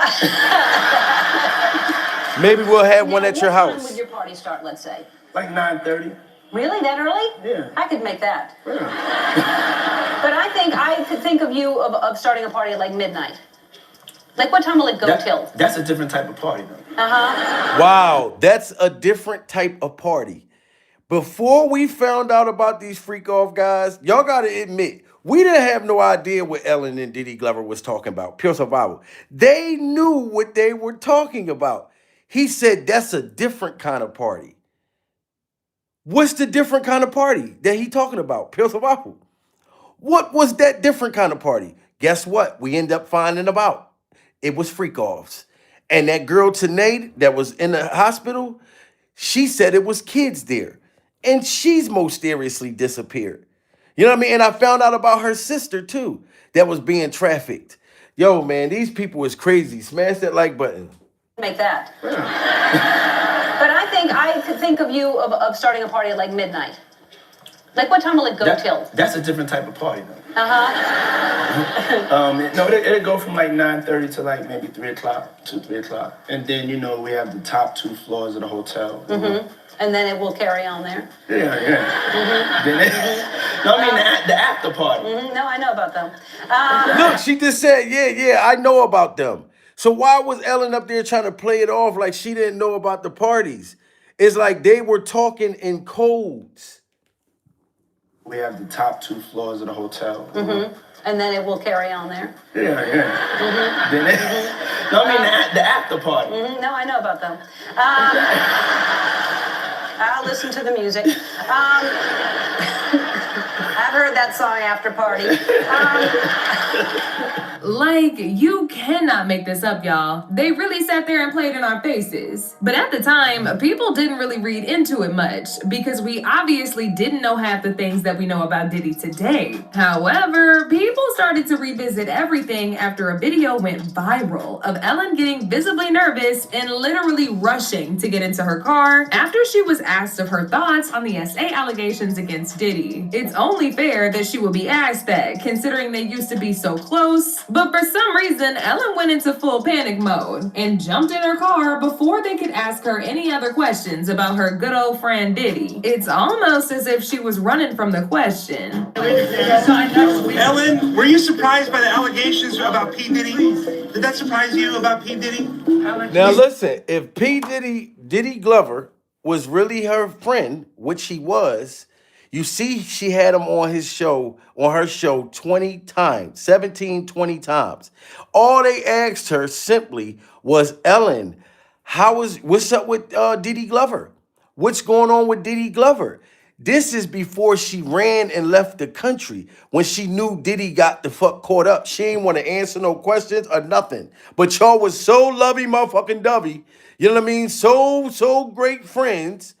Maybe we'll have one at your What time house. would your party start, let's say? Like 9:30. Really? That early? Yeah. I could make that. Yeah. But I could think of you of starting a party at like midnight. Like what time will it go till? That's a different type of party, though. Uh-huh. Wow, that's a different type of party. Before we found out about these freak off guys, y'all gotta admit, we didn't have no idea what Ellen and Diddy Glover was talking about. Pure survival. They knew what they were talking about. He said that's a different kind of party. What's the different kind of party that he talking about? Pure survival. What was that different kind of party? Guess what? We end up finding about. It was freak offs. And that girl Tanae that was in the hospital, she said it was kids there. And she's mysteriously disappeared. You know what I mean? And I found out about her sister too, that was being trafficked. Yo, man, these people is crazy. Smash that like button. Make that. But I could think of you of starting a party at like midnight. Like what time will it go till? That's a different type of party, though. Uh-huh. No, it'll go from like 9:30 to like maybe 3 o'clock, 3 o'clock. And then, we have the top 2 floors of the hotel. Mm-hmm. And then it will carry on there. Yeah. Mm-hmm. The after party. Mm-hmm. No, I know about them. Look, she just said, yeah, I know about them. So why was Ellen up there trying to play it off like she didn't know about the parties? It's like they were talking in codes. We have the top 2 floors of the hotel. Mm-hmm. And then it will carry on there. Yeah. Mm-hmm. Then the after party. Mm-hmm. No, I know about them. I'll listen to the music. I've heard that song, After Party. Like, you cannot make this up, y'all. They really sat there and played in our faces. But at the time, people didn't really read into it much because we obviously didn't know half the things that we know about Diddy today. However, people started to revisit everything after a video went viral of Ellen getting visibly nervous and literally rushing to get into her car after she was asked of her thoughts on the SA allegations against Diddy. It's only fair that she would be asked that, considering they used to be so close. But for some reason, Ellen went into full panic mode and jumped in her car before they could ask her any other questions about her good old friend Diddy. It's almost as if she was running from the question. Ellen, were you surprised by the allegations about P. Diddy? Did that surprise you about P. Diddy? Now listen, if Diddy Glover was really her friend, which he was, you see she had him on her show 20 times, 20 times. All they asked her simply was, Ellen, what's up with Diddy Glover? What's going on with Diddy Glover? This is before she ran and left the country, when she knew Diddy got the fuck caught up. She ain't want to answer no questions or nothing. But y'all was so lovey motherfucking dovey, you know what I mean? So great friends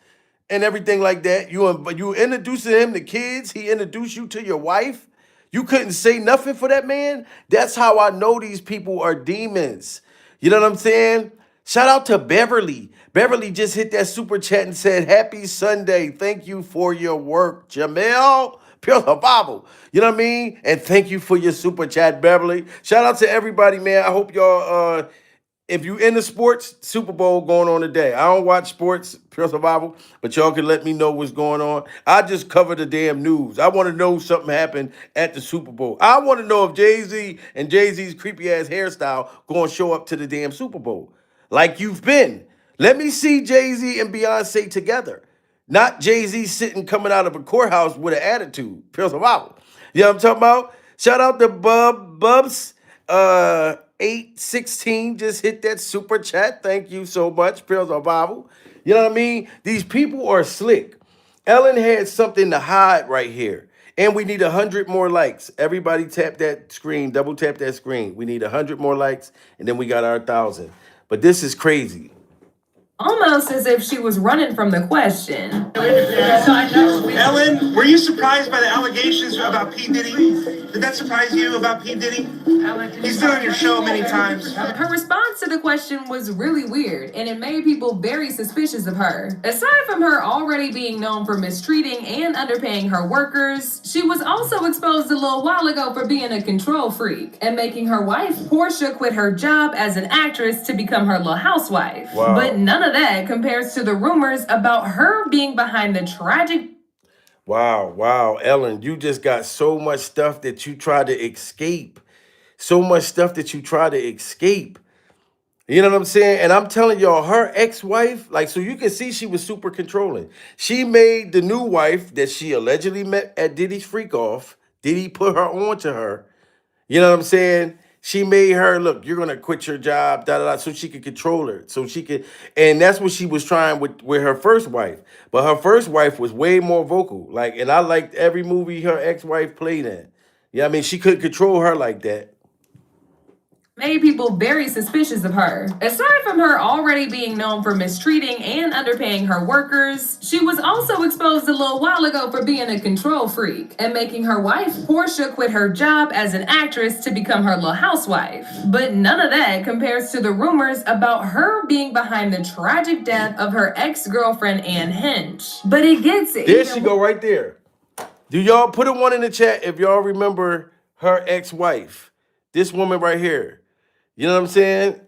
and everything like that. You introducing him to kids. He introduced you to your wife. You couldn't say nothing for that man? That's how I know these people are demons. You know what I'm saying? Shout out to Beverly. Beverly just hit that super chat and said, Happy Sunday. Thank you for your work, Jamel. Pure survival. You know what I mean? And thank you for your super chat, Beverly. Shout out to everybody, man. I hope y'all if you into sports, Super Bowl going on today. I don't watch sports, pure survival, but y'all can let me know what's going on. I just cover the damn news. I want to know something happened at the Super Bowl. I want to know if Jay-Z and Jay-Z's creepy ass hairstyle going to show up to the damn Super Bowl like you've been. Let me see Jay-Z and Beyonce together. Not Jay-Z sitting coming out of a courthouse with an attitude. Pure survival. You know what I'm talking about? Shout out to Bubs. 816 just hit that super chat. Thank you so much, Pure survival. You know what I mean? These people are slick. Ellen had something to hide right here. And we need 100 more likes. Everybody tap that screen, double tap that screen. We need 100 more likes, and then we got our 1,000. But this is crazy. Almost as if she was running from the question. Ellen, were you surprised by the allegations about P. Diddy? Did that surprise you about P. Diddy? He's been on your show many times. Her response to the question was really weird, and it made people very suspicious of her. Aside from her already being known for mistreating and underpaying her workers, she was also exposed a little while ago for being a control freak and making her wife, Portia, quit her job as an actress to become her little housewife. Wow. But none of that compares to the rumors about her being behind the tragic. Wow, Ellen, you just got so much stuff that you try to escape. So much stuff that you try to escape. You know what I'm saying? And I'm telling y'all, her ex-wife, like, so you can see she was super controlling. She made the new wife that she allegedly met at Diddy's freak off. Diddy put her on to her. You know what I'm saying? She made her, look, you're going to quit your job, so she could control her. So she could, and that's what she was trying with her first wife. But her first wife was way more vocal. Like, and I liked every movie her ex-wife played in. Yeah, I mean, she couldn't control her like that. Made people very suspicious of her. Aside from her already being known for mistreating and underpaying her workers, she was also exposed a little while ago for being a control freak and making her wife, Portia, quit her job as an actress to become her little housewife. But none of that compares to the rumors about her being behind the tragic death of her ex-girlfriend, Ann Hinch. But it gets There she go right there. Do y'all put a one in the chat if y'all remember her ex-wife? This woman right here. You know what I'm saying?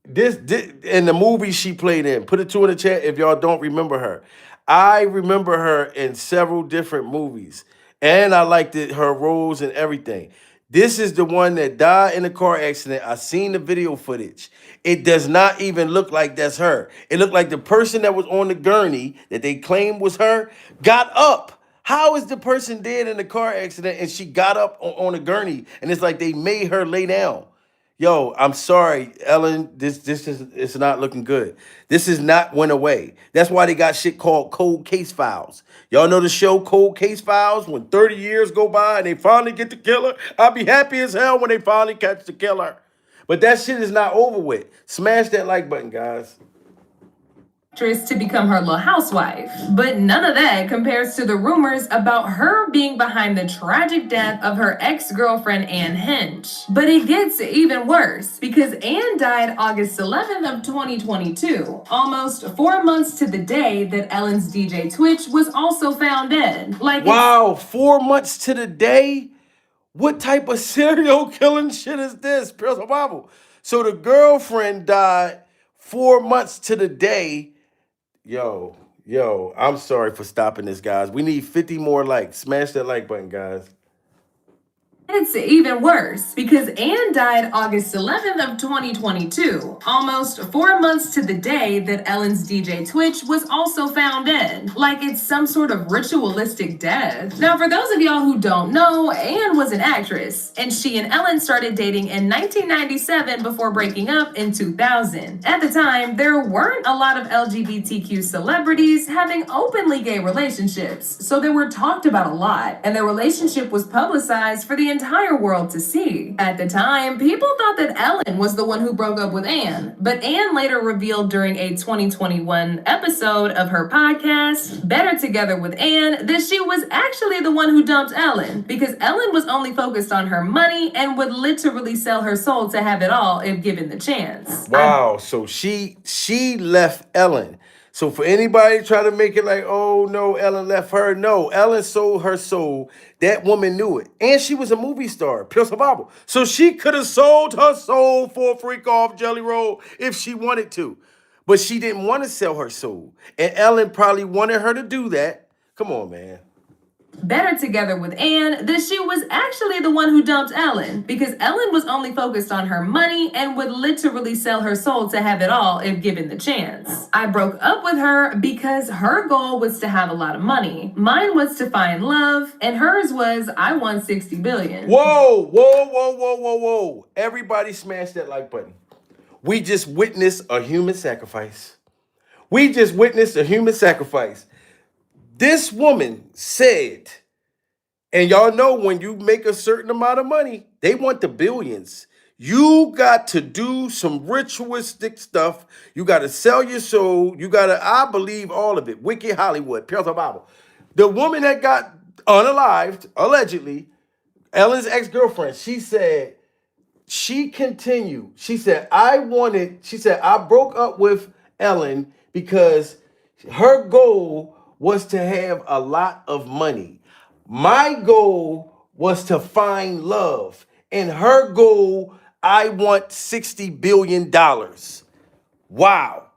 This in the movie she played in. Put a 2 in the chat if y'all don't remember her. I remember her in several different movies. And I liked her roles and everything. This is the one that died in a car accident. I seen the video footage. It does not even look like that's her. It looked like the person that was on the gurney that they claimed was her got up. How is the person dead in the car accident and she got up on a gurney and it's like they made her lay down? Yo, I'm sorry, Ellen. This is it's not looking good. This is not went away. That's why they got shit called cold case files. Y'all know the show Cold Case Files? When 30 years go by and they finally get the killer, I'll be happy as hell when they finally catch the killer. But that shit is not over with. Smash that like button, guys. To become her little housewife. But none of that compares to the rumors about her being behind the tragic death of her ex-girlfriend, Ann Hinch. But it gets even worse because Ann died August 11th of 2022, almost 4 months to the day that Ellen's DJ Twitch was also found dead. Wow, 4 months to the day? What type of serial killing shit is this? Pure survival. So the girlfriend died 4 months to the day. Yo, I'm sorry for stopping this, guys. We need 50 more likes. Smash that like button, guys. It's even worse because Ann died August 11th of 2022, almost 4 months to the day that Ellen's DJ Twitch was also found dead, like it's some sort of ritualistic death. Now, for those of y'all who don't know, Ann was an actress, and she and Ellen started dating in 1997 before breaking up in 2000. At the time, there weren't a lot of LGBTQ celebrities having openly gay relationships, so they were talked about a lot, and their relationship was publicized for the entire world to see. At the time, people thought that Ellen was the one who broke up with Ann, but Ann later revealed during a 2021 episode of her podcast, Better Together with Ann, that she was actually the one who dumped Ellen because Ellen was only focused on her money and would literally sell her soul to have it all if given the chance. Wow, so she left Ellen. So for anybody trying to make it like, oh no, Ellen left her. No, Ellen sold her soul. That woman knew it. And she was a movie star, pure survival. So she could have sold her soul for a freak off jelly roll if she wanted to. But she didn't want to sell her soul. And Ellen probably wanted her to do that. Come on, man. Better Together with Ann, that she was actually the one who dumped Ellen because Ellen was only focused on her money and would literally sell her soul to have it all if given the chance. I broke up with her because her goal was to have a lot of money. Mine was to find love, and hers was I won 60 billion. Whoa, whoa, whoa, whoa, whoa, whoa. Everybody smash that like button. We just witnessed a human sacrifice. We just witnessed a human sacrifice. This woman said, and y'all know when you make a certain amount of money, they want the billions. You got to do some ritualistic stuff. You got to sell your soul. You got to, I believe all of it. Wicked Hollywood, pure Bible. The woman that got unalived, allegedly, Ellen's ex-girlfriend, she said, she continued. She said, I broke up with Ellen because her goal was to have a lot of money. My goal was to find love. And her goal, I want $60 billion. Wow.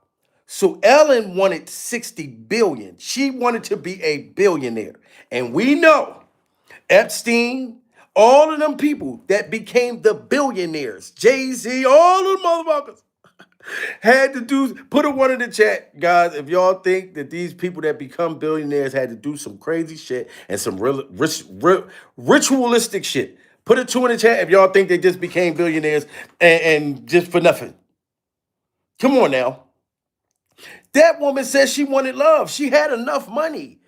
So Ellen wanted 60 billion. She wanted to be a billionaire. And we know Epstein, all of them people that became the billionaires, Jay-Z, all of them motherfuckers, had to do, put a one in the chat, guys, if y'all think that these people that become billionaires had to do some crazy shit and some ritualistic shit. Put a 2 in the chat if y'all think they just became billionaires and just for nothing. Come on now. That woman said she wanted love. She had enough money.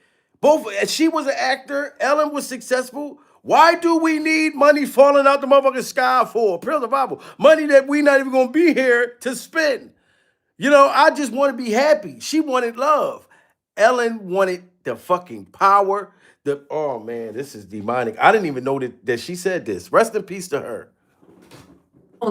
She was an actor. Ellen was successful. Why do we need money falling out the motherfucking sky for? Pure the Bible. Money that we not even going to be here to spend. You know, I just want to be happy. She wanted love. Ellen wanted the fucking power. Oh, man, this is demonic. I didn't even know that she said this. Rest in peace to her.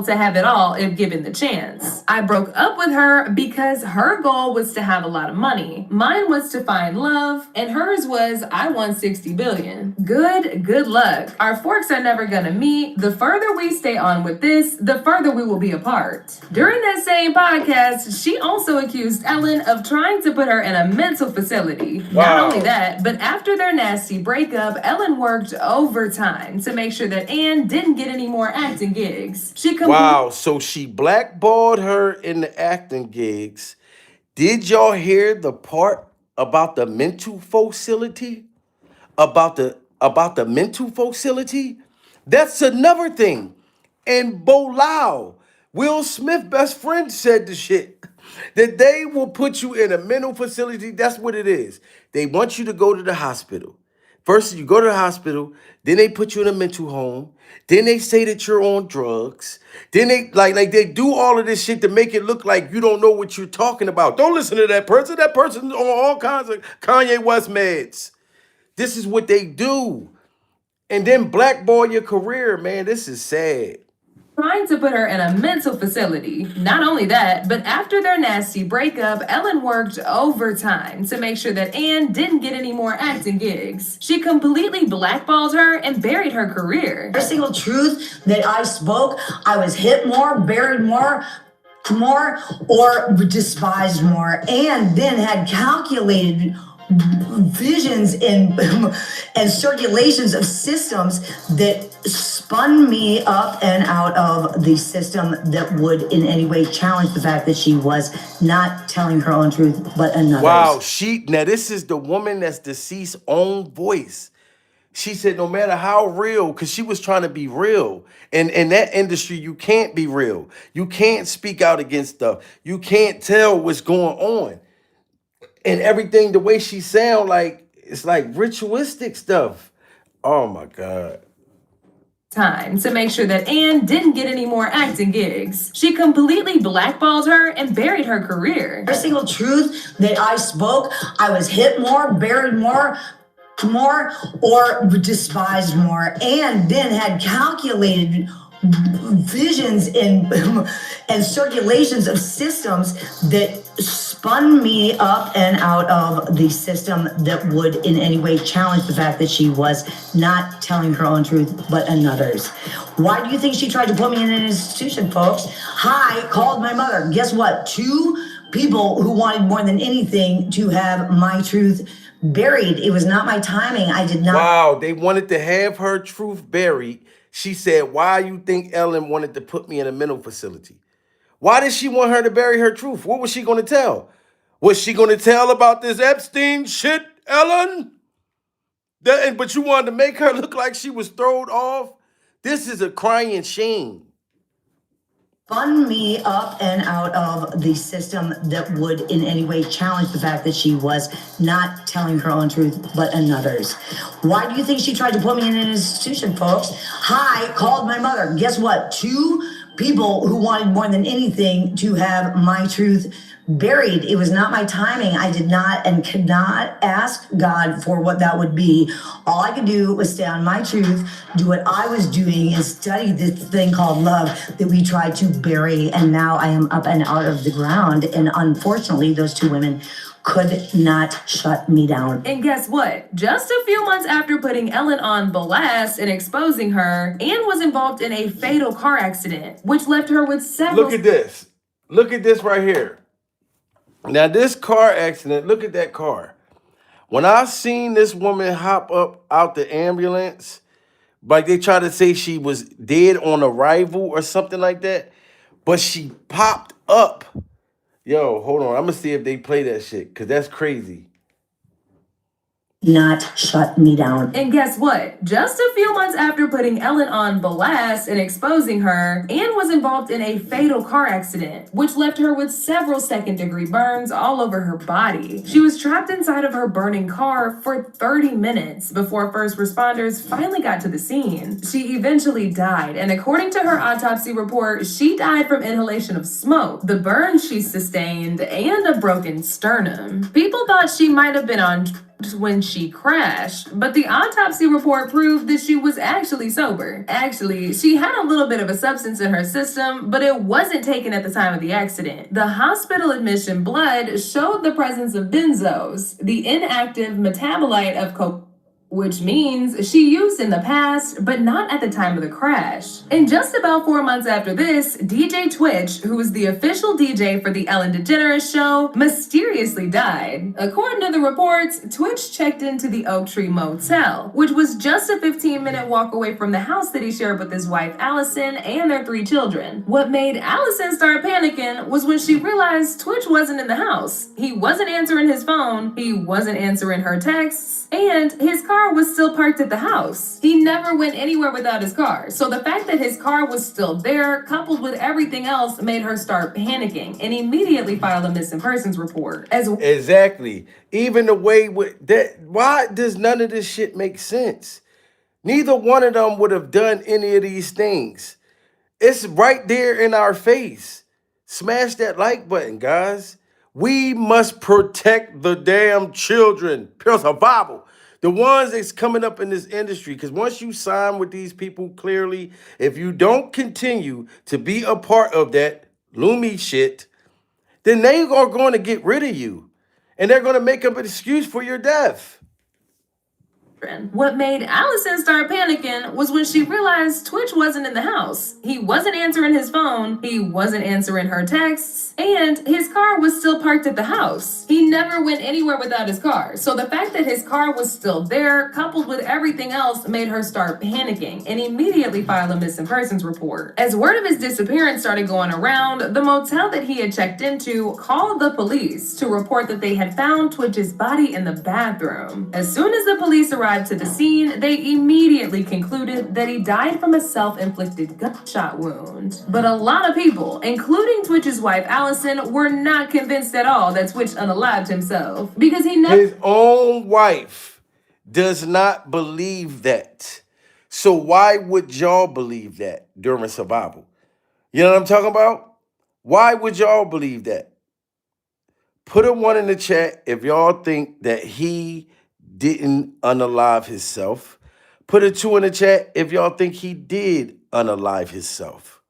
To have it all if given the chance. I broke up with her because her goal was to have a lot of money. Mine was to find love, and hers was I won 60 billion. Good luck. Our forks are never gonna meet. The further we stay on with this, the further we will be apart. During that same podcast, she also accused Ellen of trying to put her in a mental facility. Wow. Not only that, but after their nasty breakup, Ellen worked overtime to make sure that Ann didn't get any more acting gigs. Wow, so she blackballed her in the acting gigs. Did y'all hear the part about the mental facility? About the mental facility? That's another thing. And Bilal, Will Smith's best friend, said the shit. That they will put you in a mental facility. That's what it is. They want you to go to the hospital. First, you go to the hospital, then they put you in a mental home, then they say that you're on drugs, then they like they do all of this shit to make it look like you don't know what you're talking about. Don't listen to that person. That person's on all kinds of Kanye West meds. This is what they do. And then blackball your career, man. This is sad. Trying to put her in a mental facility. Not only that, but after their nasty breakup, Ellen worked overtime to make sure that Ann didn't get any more acting gigs. She completely blackballed her and buried her career. Every single truth that I spoke, I was hit more, buried more, or despised more, and then had calculated visions and circulations of systems that spun me up and out of the system that would in any way challenge the fact that she was not telling her own truth but another's. Wow, now this is the woman that's deceased's own voice. She said no matter how real, because she was trying to be real. And in that industry, you can't be real. You can't speak out against stuff. You can't tell what's going on. And everything, the way she sound, like it's like ritualistic stuff. Oh my God. time to make sure that Anne didn't get any more acting gigs. She completely blackballed her and buried her career. Every single truth that I spoke, I was hit more, buried more, or despised more, and then had calculated visions and circulations of systems that spun me up and out of the system that would in any way challenge the fact that she was not telling her own truth but another's. Why do you think she tried to put me in an institution, folks? I called my mother. Guess what? 2 people who wanted more than anything to have my truth buried. It was not my timing. I did not. Wow, they wanted to have her truth buried. She said, why you think Ellen wanted to put me in a mental facility? Why did she want her to bury her truth? What was she going to tell? Was she going to tell about this Epstein shit, Ellen? But you wanted to make her look like she was thrown off? This is a crying shame. Spun me up and out of the system that would in any way challenge the fact that she was not telling her own truth but another's. Why do you think she tried to put me in an institution, folks? I called my mother. Guess what? 2 people who wanted more than anything to have my truth buried. It was not my timing. I did not and could not ask God for what that would be. All I could do was stay on my truth, do what I was doing, and study this thing called love that we tried to bury. And now I am up and out of the ground. And unfortunately, those 2 women could not shut me down. And guess what? Just a few months after putting Ellen on blast and exposing her, Anne was involved in a fatal car accident, which left her with several... Look at this. Look at this right here. Now, this car accident, look at that car. When I seen this woman hop up out the ambulance, like they try to say she was dead on arrival or something like that, but she popped up. Yo, hold on. I'm going to see if they play that shit, because that's crazy. Not shut me down. And guess what? Just a few months after putting Ellen on blast and exposing her, Anne was involved in a fatal car accident, which left her with several second-degree burns all over her body. She was trapped inside of her burning car for 30 minutes before first responders finally got to the scene. She eventually died, and according to her autopsy report, she died from inhalation of smoke, the burns she sustained, and a broken sternum. People thought she might have been on when she crashed, but the autopsy report proved that she was actually sober. Actually, she had a little bit of a substance in her system, but it wasn't taken at the time of the accident. The hospital admission blood showed the presence of benzos, the inactive metabolite of cocaine, which means she used in the past, but not at the time of the crash. And just about 4 months after this, DJ Twitch, who was the official DJ for the Ellen DeGeneres show, mysteriously died. According to the reports, Twitch checked into the Oak Tree Motel, which was just a 15-minute walk away from the house that he shared with his wife Allison and their 3 children. What made Allison start panicking was when she realized Twitch wasn't in the house. He wasn't answering his phone, he wasn't answering her texts, and his car was still parked at the house. He never went anywhere without his car. So the fact that his car was still there, coupled with everything else, made her start panicking and immediately filed a missing persons report. Exactly. Even the way with that, why does none of this shit make sense? Neither one of them would have done any of these things. It's right there in our face. Smash that like button, guys. We must protect the damn children. Pure survival. The ones that's coming up in this industry, because once you sign with these people, clearly, if you don't continue to be a part of that Lumi shit, then they are going to get rid of you. And they're going to make up an excuse for your death. What made Allison start panicking was when she realized Twitch wasn't in the house. He wasn't answering his phone, he wasn't answering her texts, and his car was still parked at the house. He never went anywhere without his car. So the fact that his car was still there, coupled with everything else, made her start panicking and immediately file a missing persons report. As word of his disappearance started going around, the motel that he had checked into called the police to report that they had found Twitch's body in the bathroom. As soon as the police arrived to the scene, they immediately concluded that he died from a self-inflicted gunshot wound. But a lot of people, including Twitch's wife Allison, were not convinced at all that Twitch unalived himself, because he never... His own wife does not believe that. So why would y'all believe that during survival? You know what I'm talking about? Why would y'all believe that? Put a 1 in the chat if y'all think that he didn't unalive himself. Put a 2 in the chat if y'all think he did unalive himself.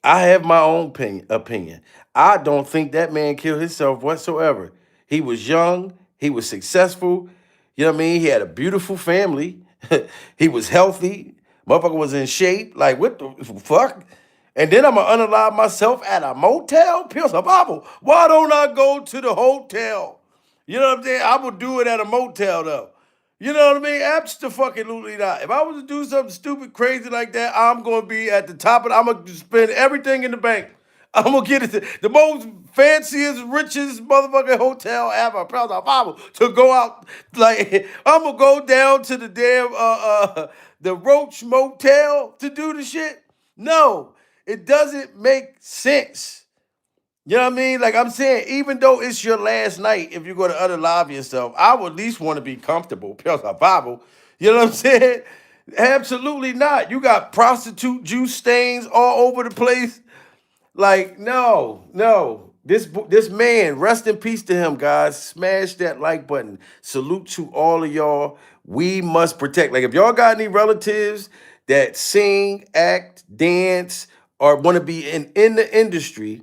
I have my own opinion. I don't think that man killed himself whatsoever. He was young. He was successful. You know what I mean? He had a beautiful family. He was healthy. Motherfucker was in shape. Like, what the fuck? And then I'm going to unalive myself at a motel? Pure survival. Why don't I go to the hotel? You know what I'm saying? I would do it at a motel, though. You know what I mean? Absolutely not. If I was to do something stupid, crazy like that, I'm going to be at the top of it. I'm going to spend everything in the bank. I'm going to get it to the most fanciest, richest motherfucking hotel ever. To go out. Like, I'm going to go down to the damn, the Roach Motel to do the shit. No, it doesn't make sense. You know what I mean? Like I'm saying, even though it's your last night, if you're going to unalive yourself, I would at least want to be comfortable. Pure survival. You know what I'm saying? Absolutely not. You got prostitute juice stains all over the place. Like, no. This man, rest in peace to him, guys. Smash that like button. Salute to all of y'all. We must protect. Like, if y'all got any relatives that sing, act, dance, or want to be in the industry,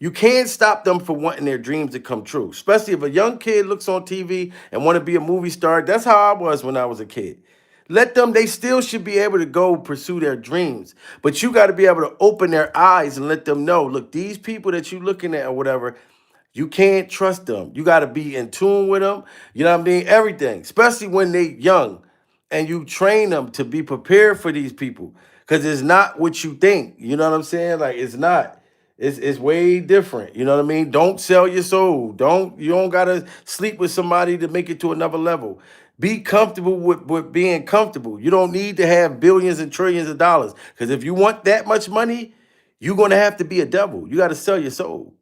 you can't stop them from wanting their dreams to come true. Especially if a young kid looks on TV and want to be a movie star. That's how I was when I was a kid. Let them, they still should be able to go pursue their dreams. But you got to be able to open their eyes and let them know, look, these people that you're looking at or whatever, you can't trust them. You got to be in tune with them. You know what I mean? Everything, especially when they young and you train them to be prepared for these people because it's not what you think. You know what I'm saying? Like, it's not. It's way different. You know what I mean? Don't sell your soul. You don't gotta sleep with somebody to make it to another level. Be comfortable with being comfortable. You don't need to have billions and trillions of dollars. Because if you want that much money, you're gonna have to be a devil. You gotta sell your soul.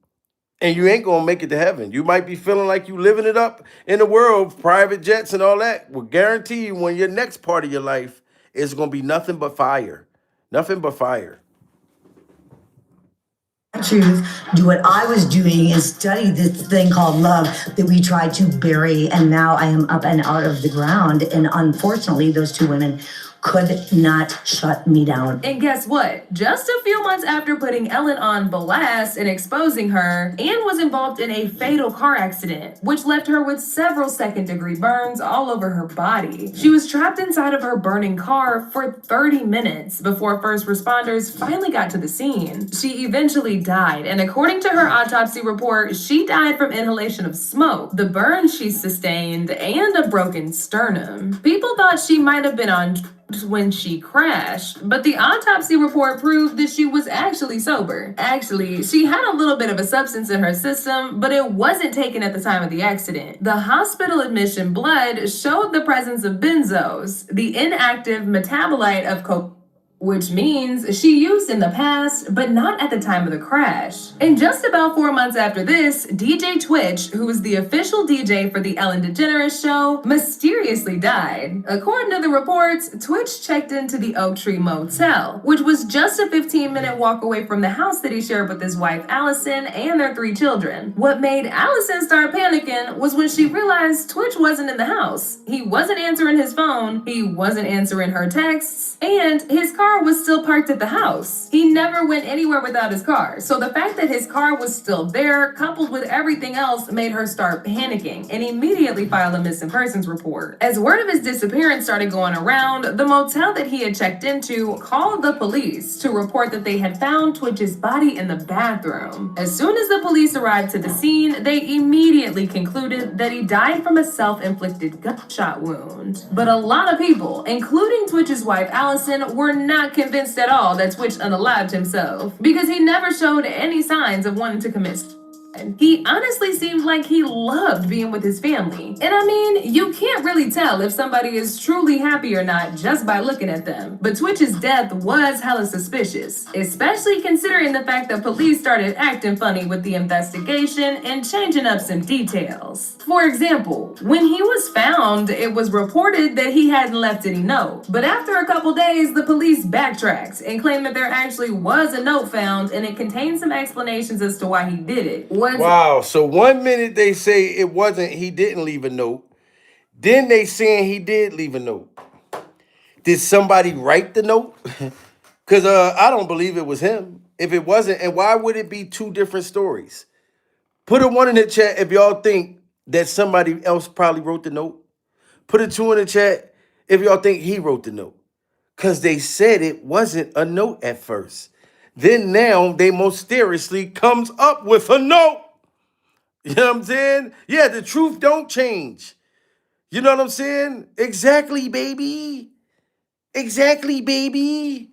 And you ain't gonna make it to heaven. You might be feeling like you living it up in the world, private jets and all that. Will guarantee you when your next part of your life is gonna be nothing but fire. Nothing but fire. Truth, do what I was doing and study this thing called love that we tried to bury, and now I am up and out of the ground. And unfortunately, those two women could not shut me down. And guess what? Just a few months after putting Ellen on blast and exposing her, Anne was involved in a fatal car accident, which left her with several second-degree burns all over her body. She was trapped inside of her burning car for 30 minutes before first responders finally got to the scene. She eventually died, and according to her autopsy report, she died from inhalation of smoke, the burns she sustained, and a broken sternum. People thought she might have been on when she crashed, but the autopsy report proved that she was actually sober. Actually, she had a little bit of a substance in her system, but it wasn't taken at the time of the accident. The hospital admission blood showed the presence of benzos, the inactive metabolite of cocaine, which means she used in the past, but not at the time of the crash. And just about 4 months after this, DJ Twitch, who was the official DJ for the Ellen DeGeneres show, mysteriously died. According to the reports, Twitch checked into the Oak Tree Motel, which was just a 15-minute walk away from the house that he shared with his wife Allison and their 3 children. What made Allison start panicking was when she realized Twitch wasn't in the house. He wasn't answering his phone, he wasn't answering her texts, and his car was still parked at the house. He never went anywhere without his car. So the fact that his car was still there, coupled with everything else, made her start panicking and immediately file a missing persons report. As word of his disappearance started going around, the motel that he had checked into called the police to report that they had found Twitch's body in the bathroom. As soon as the police arrived to the scene, they immediately concluded that he died from a self-inflicted gunshot wound. But a lot of people, including Twitch's wife Allison, were not convinced at all that Twitch unalived himself because he never showed any signs of wanting to commit. He honestly seemed like he loved being with his family. And I mean, you can't really tell if somebody is truly happy or not just by looking at them. But Twitch's death was hella suspicious, especially considering the fact that police started acting funny with the investigation and changing up some details. For example, when he was found, it was reported that he hadn't left any note. But after a couple days, the police backtracked and claimed that there actually was a note found and it contained some explanations as to why he did it. Wow. So 1 minute they say it wasn't, he didn't leave a note. Then they saying he did leave a note. Did somebody write the note? Because I don't believe it was him. If it wasn't, and why would it be two different stories? Put a 1 in the chat if y'all think that somebody else probably wrote the note. Put a 2 in the chat if y'all think he wrote the note. Because they said it wasn't a note at first. Then now they mysteriously comes up with a note. You know what I'm saying? Yeah, the truth don't change. You know what I'm saying? Exactly, baby. Exactly, baby.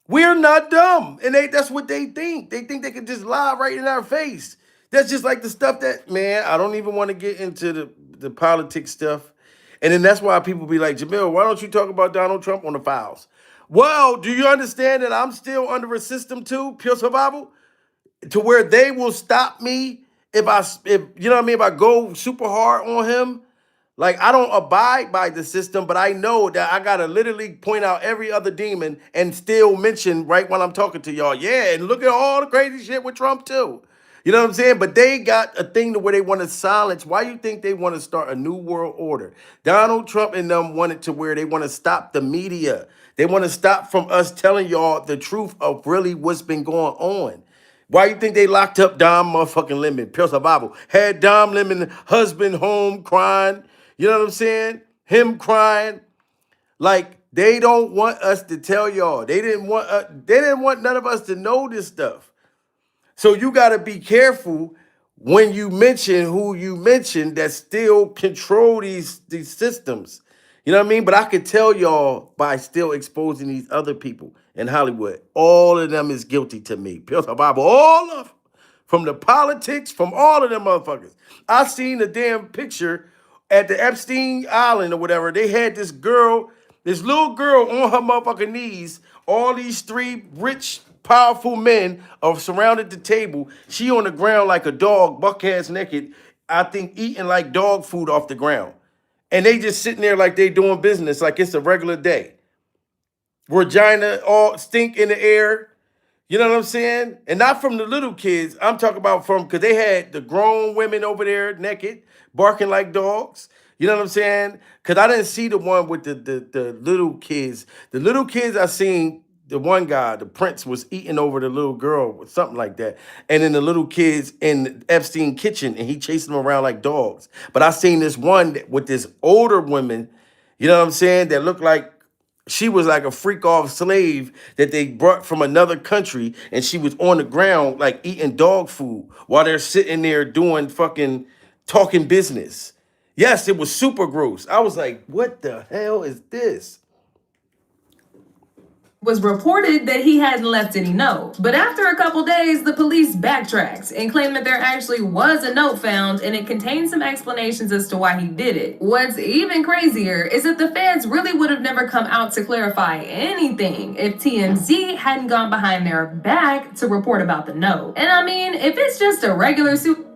We're not dumb. And that's what they think. They think they can just lie right in our face. That's just like the stuff that, man, I don't even want to get into the politics stuff. And then that's why people be like, Jamil, why don't you talk about Donald Trump on the files? Well, do you understand that I'm still under a system too, pure survival, to where they will stop me if you know what I mean, if I go super hard on him? Like, I don't abide by the system, but I know that I gotta literally point out every other demon and still mention right when I'm talking to y'all. Yeah, and look at all the crazy shit with Trump too. You know what I'm saying? But they got a thing to where they want to silence. Why you think they want to start a new world order? Donald Trump and them wanted to where they want to stop the media. They want to stop from us telling y'all the truth of really what's been going on. Why you think they locked up Dom motherfucking Lemon? Pure survival. Had Dom Lemon husband home crying. You know what I'm saying? Him crying. Like, they don't want us to tell y'all. They didn't want none of us to know this stuff. So you got to be careful when you mention who you mention that still control these systems. You know what I mean? But I could tell y'all by still exposing these other people in Hollywood, all of them is guilty to me. Pure survival, all of them. From the politics, from all of them motherfuckers. I seen the damn picture at the Epstein Island or whatever. They had this girl, this little girl on her motherfucking knees. All these three rich, powerful men are surrounded the table. She on the ground like a dog, buck-ass naked, I think eating like dog food off the ground. And they just sitting there like they doing business, like it's a regular day. Vagina all stink in the air. You know what I'm saying? And not from the little kids. I'm talking about from, because they had the grown women over there naked, barking like dogs. You know what I'm saying? Because I didn't see the one with the little kids. The little kids I seen, the one guy, the prince, was eating over the little girl or something like that. And then the little kids in Epstein kitchen, and he chasing them around like dogs. But I seen this one with this older woman, you know what I'm saying, that looked like she was like a freak off slave that they brought from another country, and she was on the ground like eating dog food while they're sitting there doing fucking talking business. Yes, it was super gross. I was like, what the hell is this? Was reported that he hadn't left any note. But after a couple days, the police backtracked and claimed that there actually was a note found and it contained some explanations as to why he did it. What's even crazier is that the feds really would have never come out to clarify anything if TMZ hadn't gone behind their back to report about the note. And I mean, if it's just a regular suit,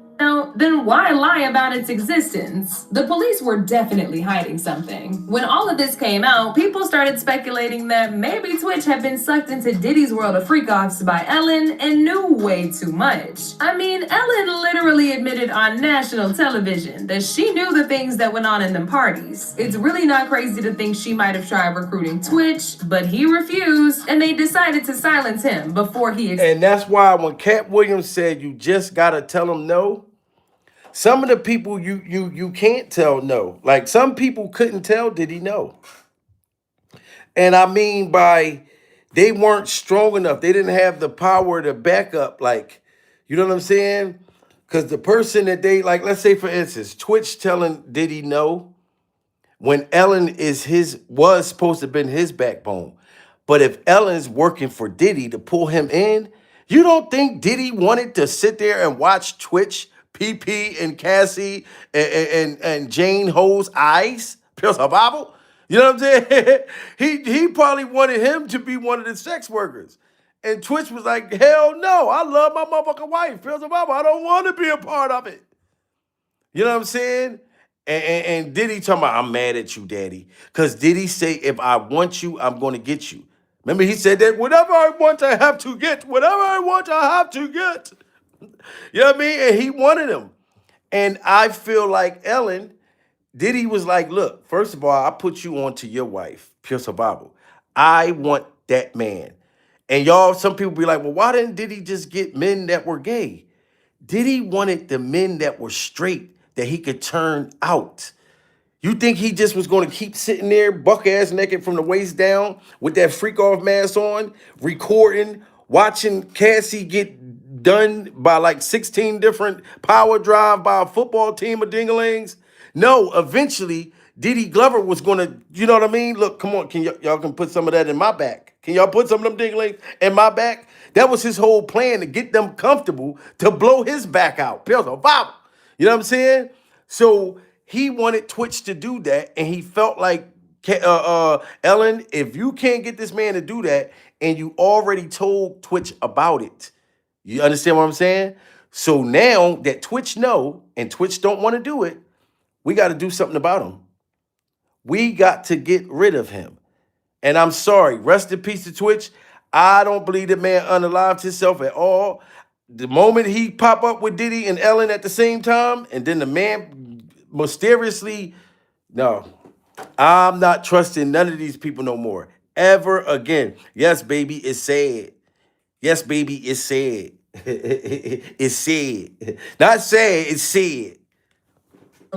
then why lie about its existence? The police were definitely hiding something. When all of this came out, people started speculating that maybe Twitch had been sucked into Diddy's world of freak-offs by Ellen and knew way too much. I mean, Ellen literally admitted on national television that she knew the things that went on in them parties. It's really not crazy to think she might have tried recruiting Twitch, but he refused, and they decided to silence him before he... And that's why when Cat Williams said you just gotta tell them no, some of the people you can't tell no. Like some people couldn't tell Diddy no. And I mean by they weren't strong enough. They didn't have the power to back up. Like, you know what I'm saying? Because the person that they, like, let's say for instance, Twitch telling Diddy no, when Ellen was supposed to have been his backbone. But if Ellen's working for Diddy to pull him in, You don't think Diddy wanted to sit there and watch Twitch, PP, and Cassie and Jane Ho's eyes? Pierce her Bible? You know what I'm saying? he probably wanted him to be one of the sex workers. And Twitch was like, hell no, I love my motherfucking wife. Pierce her Bible. I don't want to be a part of it. You know what I'm saying? And Diddy talking about, I'm mad at you, daddy. Because Diddy say, if I want you, I'm going to get you. Remember, he said that whatever I want, I have to get. Whatever I want, I have to get. You know what I mean? And he wanted him. And I feel like Ellen, Diddy was like, look, first of all, I put you on to your wife, Pierce her Bible. I want that man. And y'all, some people be like, well, why didn't Diddy just get men that were gay? Diddy wanted the men that were straight that he could turn out. You think he just was going to keep sitting there buck ass naked from the waist down with that freak off mask on, recording, watching Cassie get done by like 16 different power drive by a football team of dinglings? No, eventually Diddy Glover was going to, you know what I mean? Look, come on, can y'all can put some of that in my back? Can y'all put some of them dinglings in my back? That was his whole plan, to get them comfortable to blow his back out. Pills on Bible. You know what I'm saying? So he wanted Twitch to do that, and he felt like, Ellen, if you can't get this man to do that, and you already told Twitch about it, you understand what I'm saying? So now that Twitch know, and Twitch don't want to do it, we got to do something about him. We got to get rid of him. And I'm sorry, rest in peace to Twitch. I don't believe the man unalived himself at all. The moment he pop up with Diddy and Ellen at the same time, and then the man mysteriously, no, I'm not trusting none of these people no more, ever again. Yes, baby, it's sad. Yes, baby, it's sad. It's sad. Not sad, it's sad.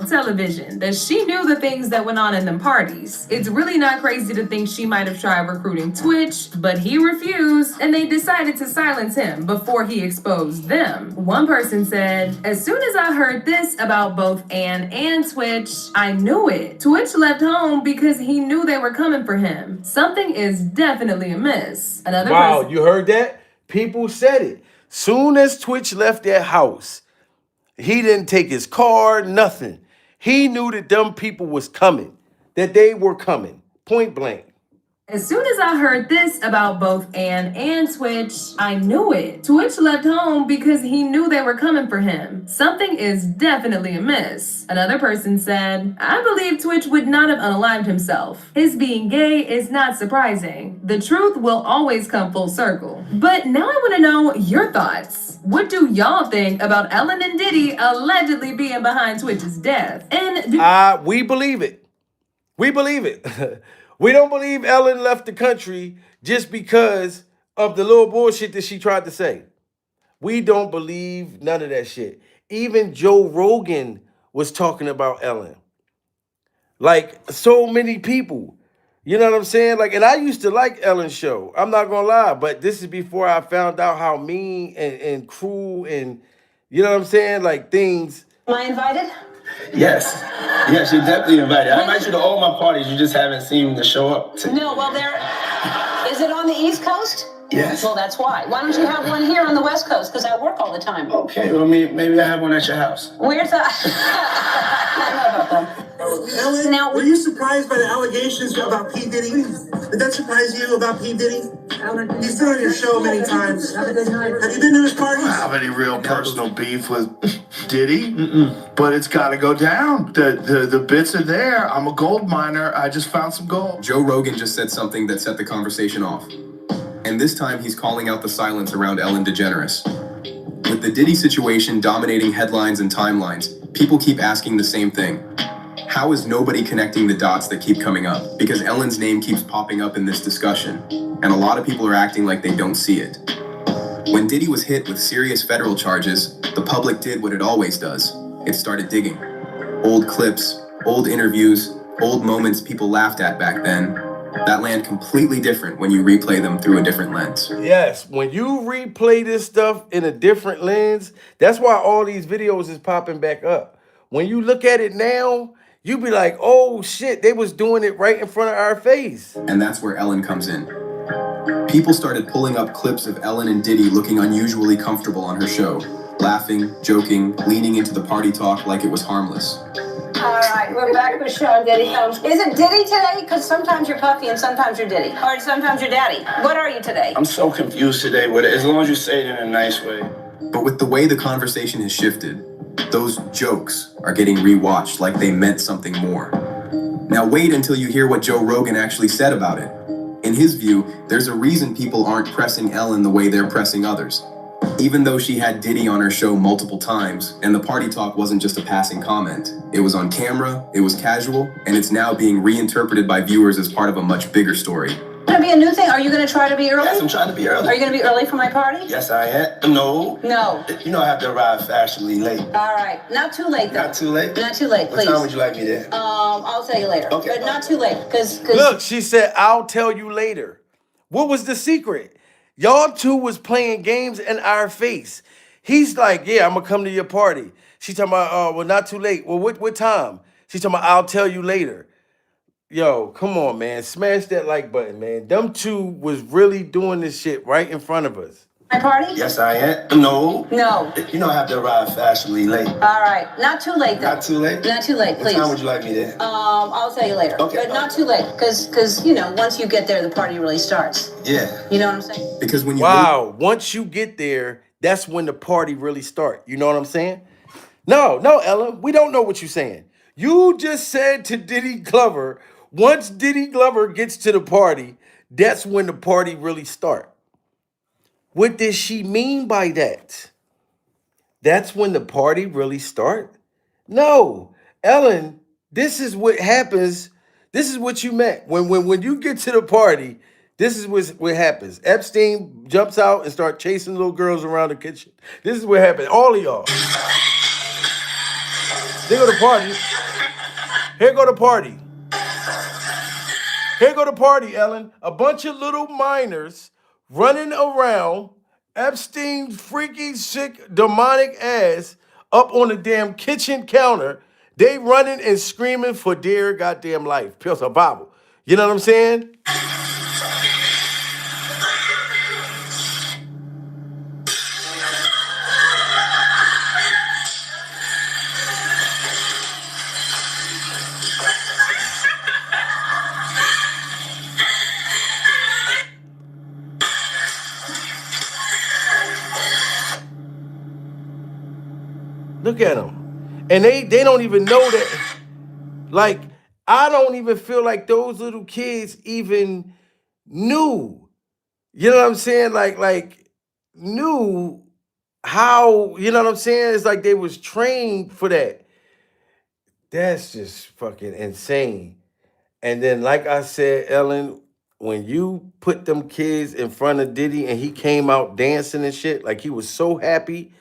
Television that she knew the things that went on in them parties. It's really not crazy to think she might have tried recruiting Twitch, but he refused, and they decided to silence him before he exposed them. One person said, as soon as I heard this about both Ann and Twitch, I knew it. Twitch left home because he knew they were coming for him. Something is definitely amiss. Another Wow, person, you heard that? People said it. Soon as Twitch left their house, he didn't take his car, nothing. He knew that them people was coming, that they were coming, point blank. as soon as I heard this about both Ann and Twitch, I knew it. Twitch left home because he knew they were coming for him. Something is definitely amiss. Another person said, I believe Twitch would not have unalived himself. His being gay is not surprising. The truth will always come full circle. But now I want to know your thoughts. What do y'all think about Ellen and Diddy allegedly being behind Twitch's death? And we believe it. We believe it. We don't believe Ellen left the country just because of the little bullshit that she tried to say. We don't believe none of that shit. Even Joe Rogan was talking about Ellen. Like, so many people. You know what I'm saying? Like, and I used to like Ellen's show. I'm not gonna lie, but this is before I found out how mean and cruel and, you know what I'm saying? Like, things. Am I invited? Yes. Yes, you're definitely invited. I invite you to all my parties. You just haven't seen the show up to. No, well, is it on the East Coast? Yes. Well, that's why. Why don't you have one here on the West Coast? Because I work all the time. Okay, well, maybe I have one at your house. Where's that? I don't know about that. Ellen, Now- were you surprised by the allegations about P. Diddy? Did that surprise you about P. Diddy? He's been on your show many times. Have you been to his parties? I don't have any real personal beef with Diddy, but it's got to go down. The bits are there. I'm a gold miner. I just found some gold. Joe Rogan just said something that set the conversation off. And this time he's calling out the silence around Ellen DeGeneres. With the Diddy situation dominating headlines and timelines, people keep asking the same thing. How is nobody connecting the dots that keep coming up? Because Ellen's name keeps popping up in this discussion, and a lot of people are acting like they don't see it. When Diddy was hit with serious federal charges, the public did what it always does. It started digging. Old clips, old interviews, old moments people laughed at back then. That land completely different when you replay them through a different lens. Yes, when you replay this stuff in a different lens, that's why all these videos is popping back up. When you look at it now, you be like, oh shit, they was doing it right in front of our face. And that's where Ellen comes in. People started pulling up clips of Ellen and Diddy looking unusually comfortable on her show, laughing, joking, leaning into the party talk like it was harmless. All right, we're back with Sean Diddy. Is it Diddy today? Because sometimes you're Puffy and sometimes you're Diddy. Or sometimes you're Daddy. What are you today? I'm so confused today with it, as long as you say it in a nice way. But with the way the conversation has shifted, those jokes are getting rewatched like they meant something more. Now wait until you hear what Joe Rogan actually said about it. In his view, there's a reason people aren't pressing Ellen the way they're pressing others. Even though she had Diddy on her show multiple times, and the party talk wasn't just a passing comment, it was on camera, it was casual, and it's now being reinterpreted by viewers as part of a much bigger story. Gonna be a new thing? Are you gonna try to be early? Yes, I'm trying to be early. Are you gonna be early for my party? Yes, I am. No. No. You know I have to arrive fashionably late. All right. Not too late, though. Not too late? Not too late, please. What time would you like me there? I'll tell you later. Okay. But not too late, because... Look, she said, I'll tell you later. What was the secret? Y'all two was playing games in our face. He's like, yeah, I'm going to come to your party. She talking about, well, not too late. Well, what time? She talking about, I'll tell you later. Yo, come on, man. Smash that like button, man. Them two was really doing this shit right in front of us. My party? Yes, I am. No. No. You know I have to arrive fashionably late. All right. Not too late, though. Not too late? Not too late, please. What time would you like me there? I'll tell you later. Okay. But not too late, because, you know, once you get there, the party really starts. Yeah. You know what I'm saying? Because when you Wow, once you get there, that's when the party really start. You know what I'm saying? No, Ellen, we don't know what you're saying. You just said to Diddy Glover, once Diddy Glover gets to the party, that's when the party really start. What does she mean by that? That's when the party really start? No, Ellen, this is what happens. This is what you meant. When you get to the party, this is what happens. Epstein jumps out and start chasing little girls around the kitchen. This is what happened. All of y'all. They go to party. Here go the party. Here go the party, Ellen. A bunch of little minors running around Epstein's freaky, sick, demonic ass up on the damn kitchen counter. They running and screaming for dear goddamn life. Pills a Bible. You know what I'm saying? Look at them. And they don't even know that. Like, I don't even feel like those little kids even knew. You know what I'm saying? Like knew how, you know what I'm saying? It's like they was trained for that. That's just fucking insane. And then, like I said, Ellen, when you put them kids in front of Diddy and he came out dancing and shit, like he was so happy.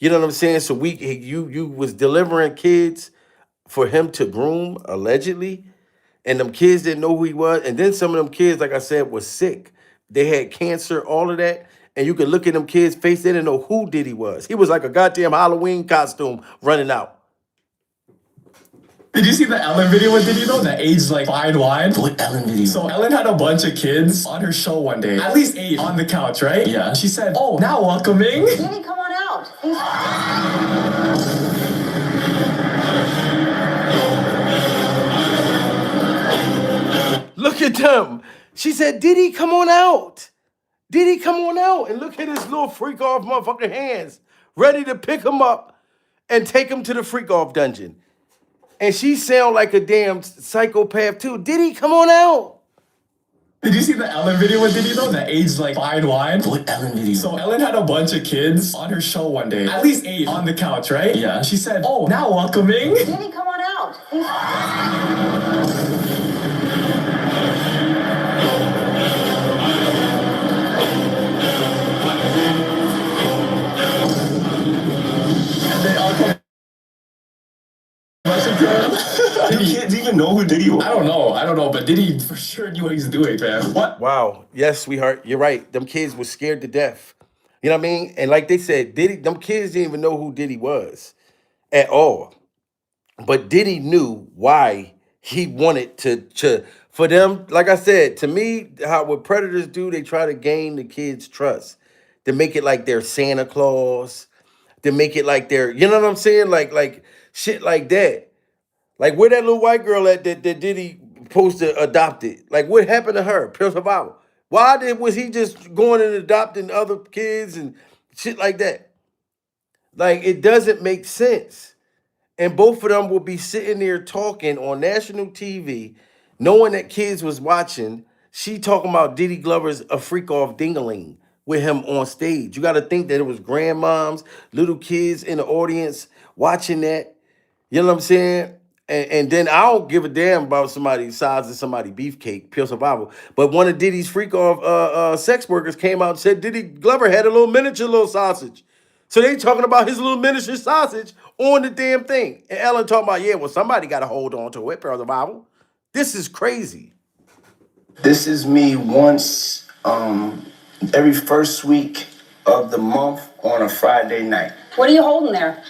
You know what I'm saying? So you was delivering kids for him to groom, allegedly, and them kids didn't know who he was. And then some of them kids, like I said, was sick. They had cancer, all of that. And you could look at them kids' face, they didn't know who Diddy was. He was like a goddamn Halloween costume running out. Did you see the Ellen video with Diddy though? That aged like fine wine? What Ellen video? So Ellen had a bunch of kids on her show one day. At least 8 on the couch, right? Yeah. She said, oh, now welcoming. Diddy, come on out. Look at them. She said, Diddy, come on out. Diddy, come on out. And look at his little freak off motherfucking hands, ready to pick him up and take him to the freak off dungeon. And she sound like a damn psychopath too. Diddy, come on out. Did you see the Ellen video with Diddy though? That aged like fine wine? What Ellen video? So Ellen had a bunch of kids on her show one day. At least 8 on the couch, right? Yeah. She said, oh, now welcoming. Diddy, come on out. They all come Do kids even know who Diddy was? I don't know, but Diddy for sure knew what he's doing, man. What? Wow. Yes, sweetheart. You're right. Them kids were scared to death. You know what I mean? And like they said, Diddy, them kids didn't even know who Diddy was at all. But Diddy knew why he wanted to For them, like I said, to me, what predators do, they try to gain the kids' trust. To make it like they're Santa Claus. To make it like they're, you know what I'm saying? Like shit like that. Like where that little white girl at that Diddy supposed to adopt it? Like what happened to her? Pure survival. Was he just going and adopting other kids and shit like that? Like it doesn't make sense. And both of them will be sitting there talking on national TV, knowing that kids was watching. She talking about Diddy Glover's a freak off dingaling with him on stage. You got to think that it was grandmoms, little kids in the audience watching that. You know what I'm saying? And then I don't give a damn about somebody's size of somebody beefcake, pure survival. But one of Diddy's freak off sex workers came out and said Diddy Glover had a little miniature little sausage. So they talking about his little miniature sausage on the damn thing. And Ellen talking about, yeah, well, somebody got to hold on to it, pure survival. This is crazy. This is me once every first week of the month on a Friday night. What are you holding there?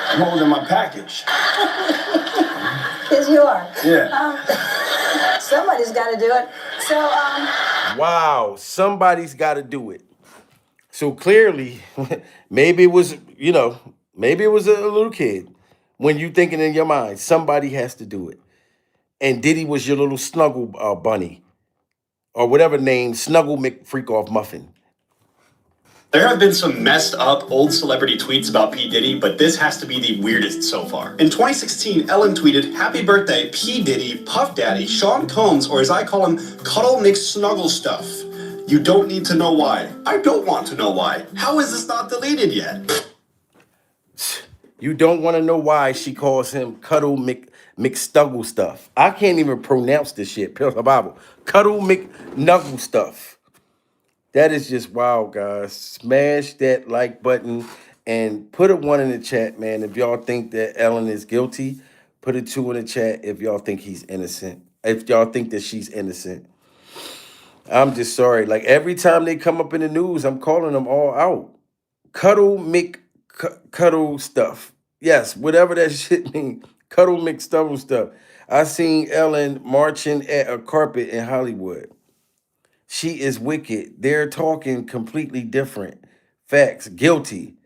I'm holding my package. Because you are. Yeah. Somebody's got to do it. So, Wow, somebody's got to do it. So clearly, maybe it was, maybe it was a little kid. When you thinking in your mind, somebody has to do it. And Diddy was your little snuggle bunny. Or whatever name, Snuggle McFreakoff Muffin. There have been some messed up old celebrity tweets about P. Diddy, but this has to be the weirdest so far. In 2016, Ellen tweeted, "Happy birthday, P. Diddy, Puff Daddy, Sean Combs, or as I call him, Cuddle McSnuggle Stuff. You don't need to know why. I don't want to know why. How is this not deleted yet?" You don't want to know why she calls him Cuddle McStuggle Stuff. I can't even pronounce this shit. Pure Bible. Cuddle McNuggle Stuff. That is just wild, guys. Smash that like button and put a 1 in the chat, man. If y'all think that Ellen is guilty, put a 2 in the chat if y'all think he's innocent. If y'all think that she's innocent. I'm just sorry. Like every time they come up in the news, I'm calling them all out. Cuddle Cuddle Stuff. Yes, whatever that shit means. Cuddle McStubble Stuff. I seen Ellen marching at a carpet in Hollywood. She is wicked. They're talking completely different. Facts. Guilty.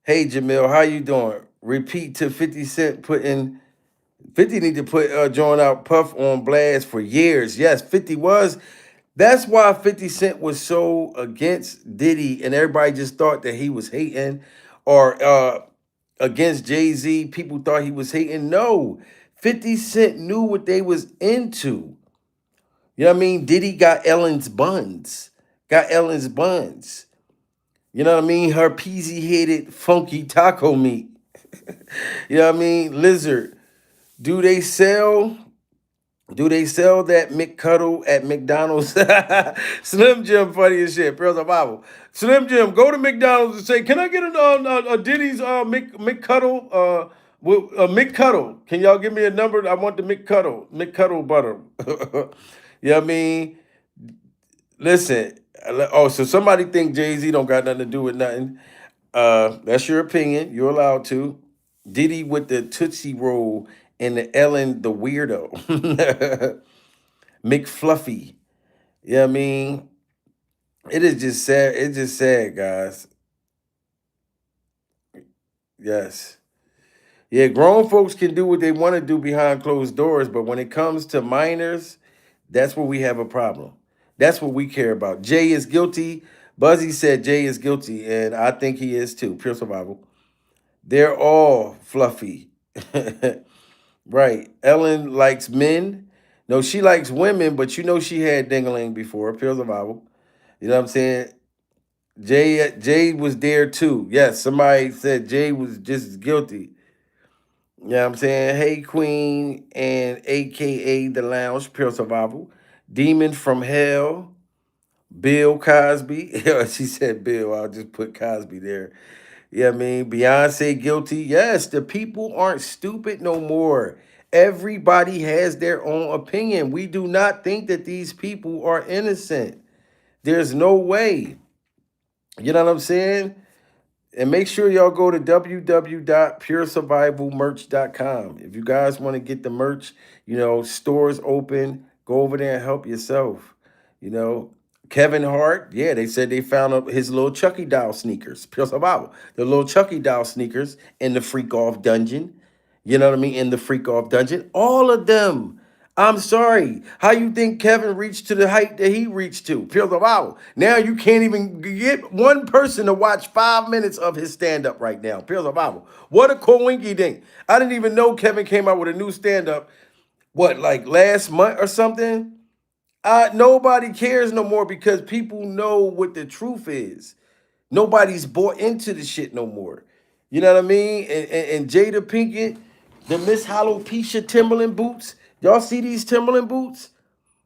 Hey, Jamil, how you doing? Repeat to 50 Cent putting... 50 need to put join out Puff on blast for years. Yes, 50 was. That's why 50 Cent was so against Diddy and everybody just thought that he was hating or against Jay-Z. People thought he was hating. No, 50 Cent knew what they was into. You know what I mean? Diddy got Ellen's buns. Got Ellen's buns. You know what I mean? Her peasy-headed, funky taco meat. You know what I mean? Lizard. Do they sell that McCuddle at McDonald's? Slim Jim funny as shit. Pearls of Bible. Slim Jim, go to McDonald's and say, can I get a Diddy's McCuddle? McCuddle. Can y'all give me a number? I want the McCuddle butter. You know what I mean? Listen. Oh, so somebody think Jay-Z don't got nothing to do with nothing. That's your opinion. You're allowed to. Diddy with the Tootsie Roll and the Ellen the weirdo. McFluffy. You know what I mean? It is just sad. It's just sad, guys. Yes. Yeah, grown folks can do what they want to do behind closed doors, but when it comes to minors, that's where we have a problem. That's what we care about. Jay is guilty. Buzzy said Jay is guilty, and I think he is too. Pure survival. They're all fluffy. Right. Ellen likes men. No, she likes women, but you know she had dingling before. Pure survival. You know what I'm saying? Jay was there too. Yes, somebody said Jay was just as guilty. You know what I'm saying? Hey, Queen and AKA The Lounge, Pure Survival. Demon from Hell, Bill Cosby. She said Bill, I'll just put Cosby there. You know what I mean? Beyonce guilty. Yes, the people aren't stupid no more. Everybody has their own opinion. We do not think that these people are innocent. There's no way. You know what I'm saying? And make sure y'all go to www.puresurvivalmerch.com. If you guys want to get the merch, stores open, go over there and help yourself. You know, Kevin Hart, yeah, they said they found up his little Chucky doll sneakers, Pure Survival, the little Chucky doll sneakers in the freak off dungeon. You know what I mean? In the freak off dungeon. All of them. I'm sorry. How you think Kevin reached to the height that he reached to? Pure Survival. Now you can't even get one person to watch 5 minutes of his stand-up right now. Pure Survival. What a coinky dink. I didn't even know Kevin came out with a new stand-up, like last month or something? Nobody cares no more because people know what the truth is. Nobody's bought into the shit no more. You know what I mean? And Jada Pinkett, the Miss Alopecia Timberland boots. Y'all see these Timberland boots?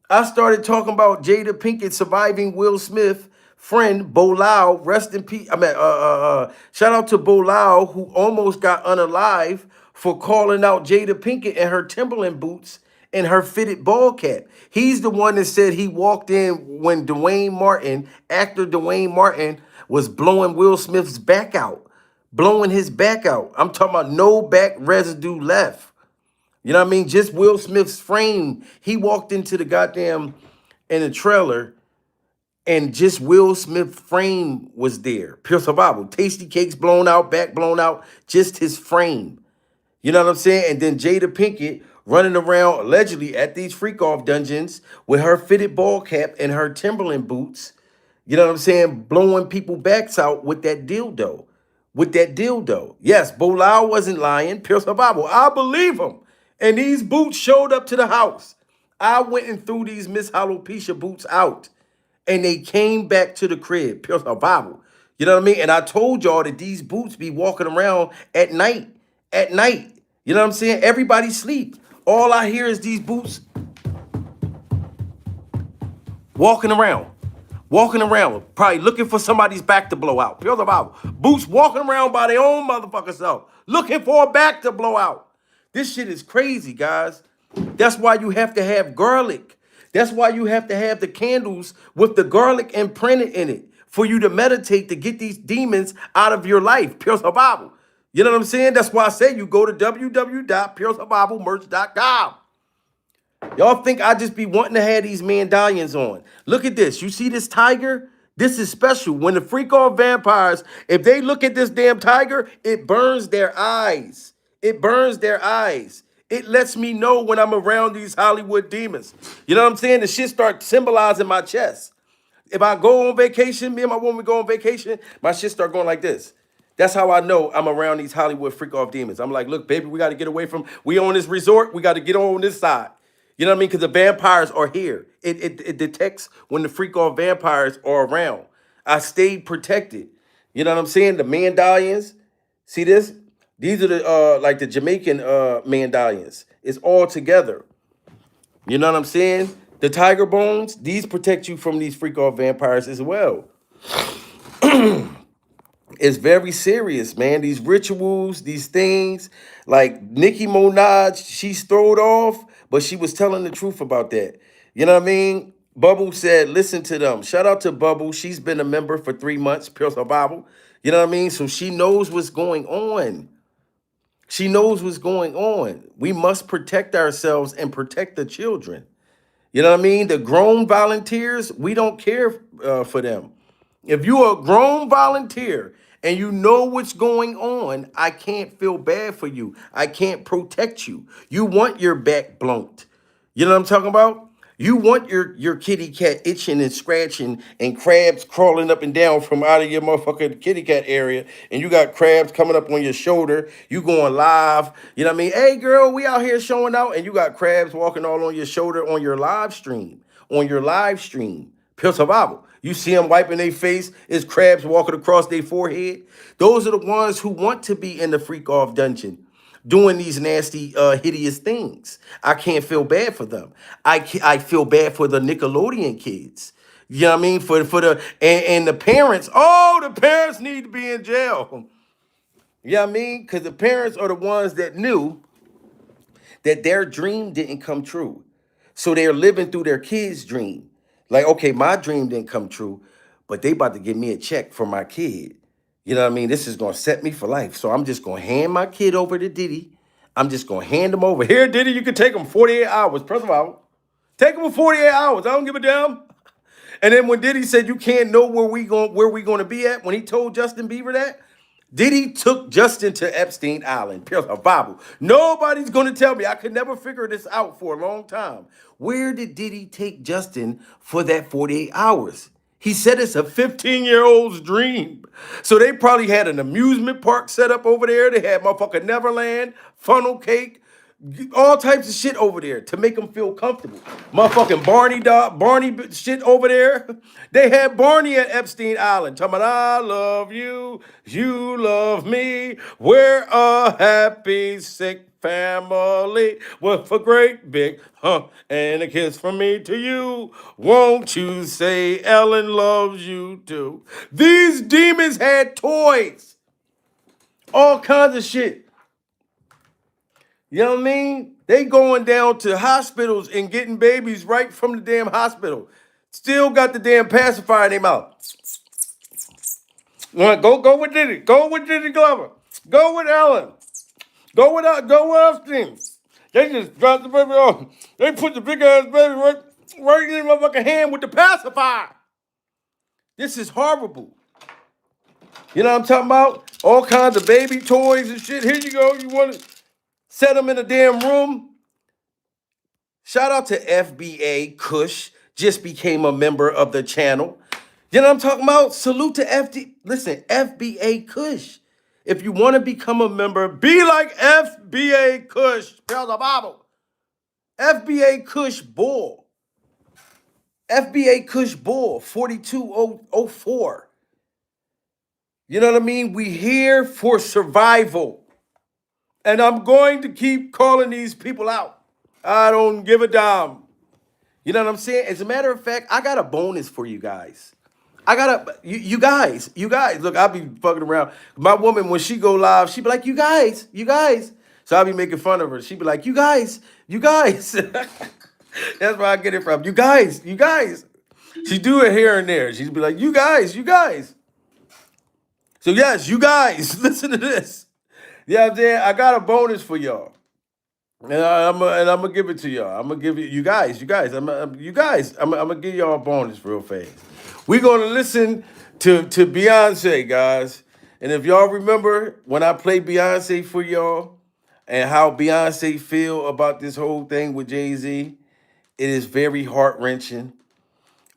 I started talking about Jada Pinkett surviving Will Smith friend Bilal. Rest in peace. Shout out to Bilal, who almost got unalive for calling out Jada Pinkett and her Timberland boots and her fitted ball cap. He's the one that said he walked in when actor Dwayne Martin, was blowing Will Smith's back out, blowing his back out. I'm talking about no back residue left. You know what I mean? Just Will Smith's frame. He walked into the in the trailer, and just Will Smith's frame was there. Pure Survival. Tasty cakes blown out, back blown out, just his frame. You know what I'm saying? And then Jada Pinkett running around allegedly at these freak off dungeons with her fitted ball cap and her Timberland boots. You know what I'm saying? Blowing people backs out with that dildo. Yes, Bilal wasn't lying. Pure Survival. I believe him. And these boots showed up to the house. I went and threw these Miss Alopecia boots out. And they came back to the crib. Pure Survival. You know what I mean? And I told y'all that these boots be walking around at night. At night. You know what I'm saying? Everybody sleep. All I hear is these boots walking around, probably looking for somebody's back to blow out. Pure Survival. Boots walking around by their own motherfucking self, looking for a back to blow out. This shit is crazy, guys. That's why you have to have garlic. That's why you have to have the candles with the garlic imprinted in it for you to meditate to get these demons out of your life. Pure Survival. You know what I'm saying? That's why I say you go to www.puresurvivalmerch.com. Y'all think I just be wanting to have these medallions on. Look at this. You see this tiger? This is special. When the freak off vampires, if they look at this damn tiger, it burns their eyes. It burns their eyes. It lets me know when I'm around these Hollywood demons. You know what I'm saying? The shit start symbolizing my chest. If I go on vacation, me and my woman go on vacation, my shit start going like this. That's how I know I'm around these Hollywood freak off demons. I'm like, look, baby, we got to get away from, we on this resort, we got to get on this side. You know what I mean? Because the vampires are here. It detects when the freak off vampires are around. I stayed protected. You know what I'm saying? The medallions. See this? These are the like the Jamaican medallions. It's all together. You know what I'm saying? The tiger bones, these protect you from these freak off vampires as well. It's very serious, man. These rituals, these things, like Nicki Minaj, she's thrown off, but she was telling the truth about that. You know what I mean? Bubble said, listen to them. Shout out to Bubble. She's been a member for 3 months, Pure Survival. You know what I mean? So she knows what's going on. She knows what's going on. We must protect ourselves and protect the children. You know what I mean? The grown volunteers, we don't care for them. If you're a grown volunteer and you know what's going on, I can't feel bad for you. I can't protect you. You want your back blown. You know what I'm talking about? You want your kitty cat itching and scratching and crabs crawling up and down from out of your motherfucking kitty cat area, and you got crabs coming up on your shoulder. You going live. You know what I mean? Hey, girl, we out here showing out, and you got crabs walking all on your shoulder on your live stream. Pure Survival. You see them wiping their face. It's crabs walking across their forehead. Those are the ones who want to be in the freak off dungeon doing these nasty, hideous things. I can't feel bad for them. I feel bad for the Nickelodeon kids. You know what I mean? For the and the parents. Oh, the parents need to be in jail. You know what I mean? Because the parents are the ones that knew that their dream didn't come true. So they're living through their kids' dream. Like, okay, my dream didn't come true, but they about to give me a check for my kid. You know what I mean? This is going to set me for life. So I'm just going to hand my kid over to Diddy. I'm just going to hand him over. Here, Diddy, you can take him 48 hours. First of all, take him for 48 hours. I don't give a damn. And then when Diddy said you can't know where we going to be at, when he told Justin Bieber that, Diddy took Justin to Epstein Island. Pure Bible. Nobody's going to tell me. I could never figure this out for a long time. Where did Diddy take Justin for that 48 hours? He said it's a 15-year-old's dream. So they probably had an amusement park set up over there. They had motherfucking Neverland, funnel cake, all types of shit over there to make them feel comfortable. Motherfucking Barney shit over there. They had Barney at Epstein Island. Talking about, I love you, you love me. We're a happy, sick family with a great big and a kiss from me to you. Won't you say Ellen loves you too? These demons had toys. All kinds of shit. You know what I mean? They going down to hospitals and getting babies right from the damn hospital. Still got the damn pacifier in their mouth. Go with Diddy. Go with Diddy Glover. Go with Ellen. Go with Epstein. They just dropped the baby off. They put the big ass baby right in my fucking hand with the pacifier. This is horrible. You know what I'm talking about? All kinds of baby toys and shit. Here you go. You want to set them in a damn room. Shout out to FBA Kush. Just became a member of the channel. You know what I'm talking about? Salute to FBA Kush. If you want to become a member, be like FBA Kush. Spell the Bible. FBA Kush Bull. FBA Kush Bull 4204. You know what I mean? We here for survival. And I'm going to keep calling these people out. I don't give a damn. You know what I'm saying? As a matter of fact, I got a bonus for you guys. You guys, look, I'll be fucking around. My woman, when she go live, she be like, you guys. So I'll be making fun of her. She be like, you guys. That's where I get it from. You guys. She do it here and there. She'd be like, you guys. So yes, you guys, listen to this. Yeah, I'm saying, I got a bonus for y'all. And I'm gonna give it to y'all. I'm gonna give you guys. I'm gonna give y'all a bonus real fast. We're gonna listen to Beyonce, guys. And if y'all remember when I played Beyonce for y'all and how Beyonce feel about this whole thing with Jay-Z, it is very heart-wrenching.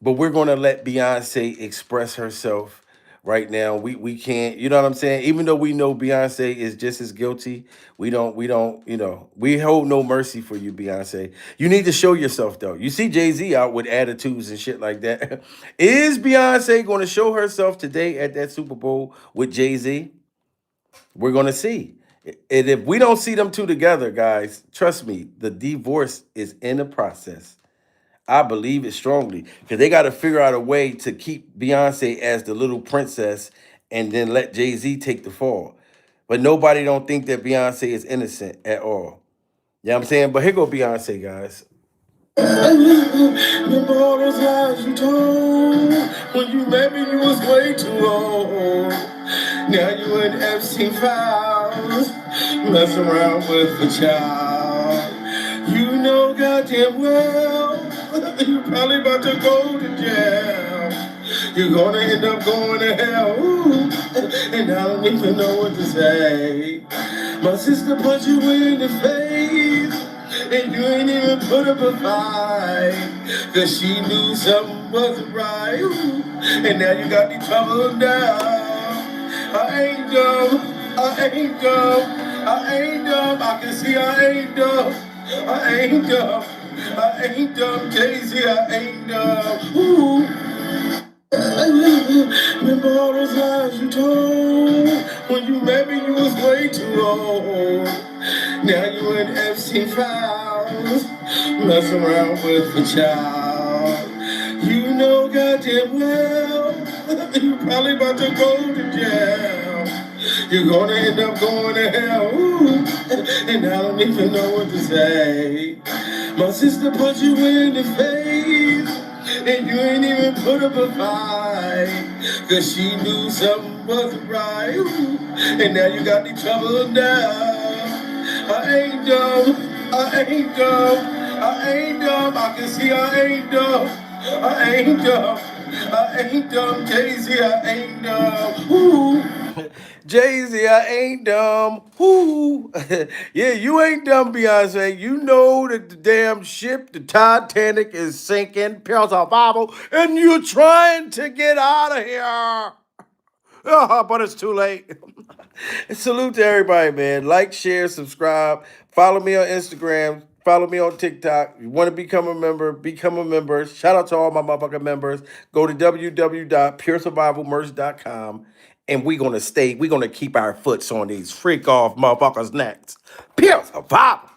But we're gonna let Beyonce express herself right now. We can't, you know what I'm saying? Even though we know Beyonce is just as guilty, we don't, we hold no mercy for you, Beyonce. You need to show yourself, though. You see Jay-Z out with attitudes and shit like that. Is Beyonce going to show herself today at that Super Bowl with Jay-Z? We're going to see. And if we don't see them two together, guys, trust me, the divorce is in the process. I believe it strongly because they got to figure out a way to keep Beyonce as the little princess and then let Jay-Z take the fall. But nobody don't think that Beyonce is innocent at all. You know what I'm saying? But here go Beyonce, guys. Remember all those lies you told when you met me, you was way too old. Now you in Epstein files, mess around with a child. You know goddamn well you're probably about to go to jail. You're gonna end up going to hell. Ooh. And I don't even know what to say. My sister put you in the face, and you ain't even put up a fight, cause she knew something wasn't right. Ooh. And now you got me troubled down. I ain't dumb. I can see I ain't dumb. I ain't dumb, Jay-Z, I ain't dumb. Ooh. Remember all those lies you told when you met me, you was way too old. Now you in Epstein files, mess around with a child. You know goddamn well you're probably about to go to jail. You're gonna end up going to hell. Ooh. And I don't even know what to say. My sister put you in the face, and you ain't even put up a fight, cause she knew something wasn't right. And now you got me trouble now. I ain't dumb. I ain't dumb. I ain't dumb. I can see I ain't dumb. I ain't dumb. I ain't dumb. Jay-Z, I ain't dumb. Ooh. Jay-Z, I ain't dumb. Whoo. Yeah, you ain't dumb, Beyonce. You know that the damn ship, the Titanic, is sinking. Pure survival, and you're trying to get out of here. But it's too late. Salute to everybody, man. Like, share, subscribe. Follow me on Instagram. Follow me on TikTok. You want to become a member, become a member. Shout out to all my motherfucking members. Go to www.puresurvivalmerch.com. And we're going to keep our foots on these freak off motherfuckers' necks. Pure survival.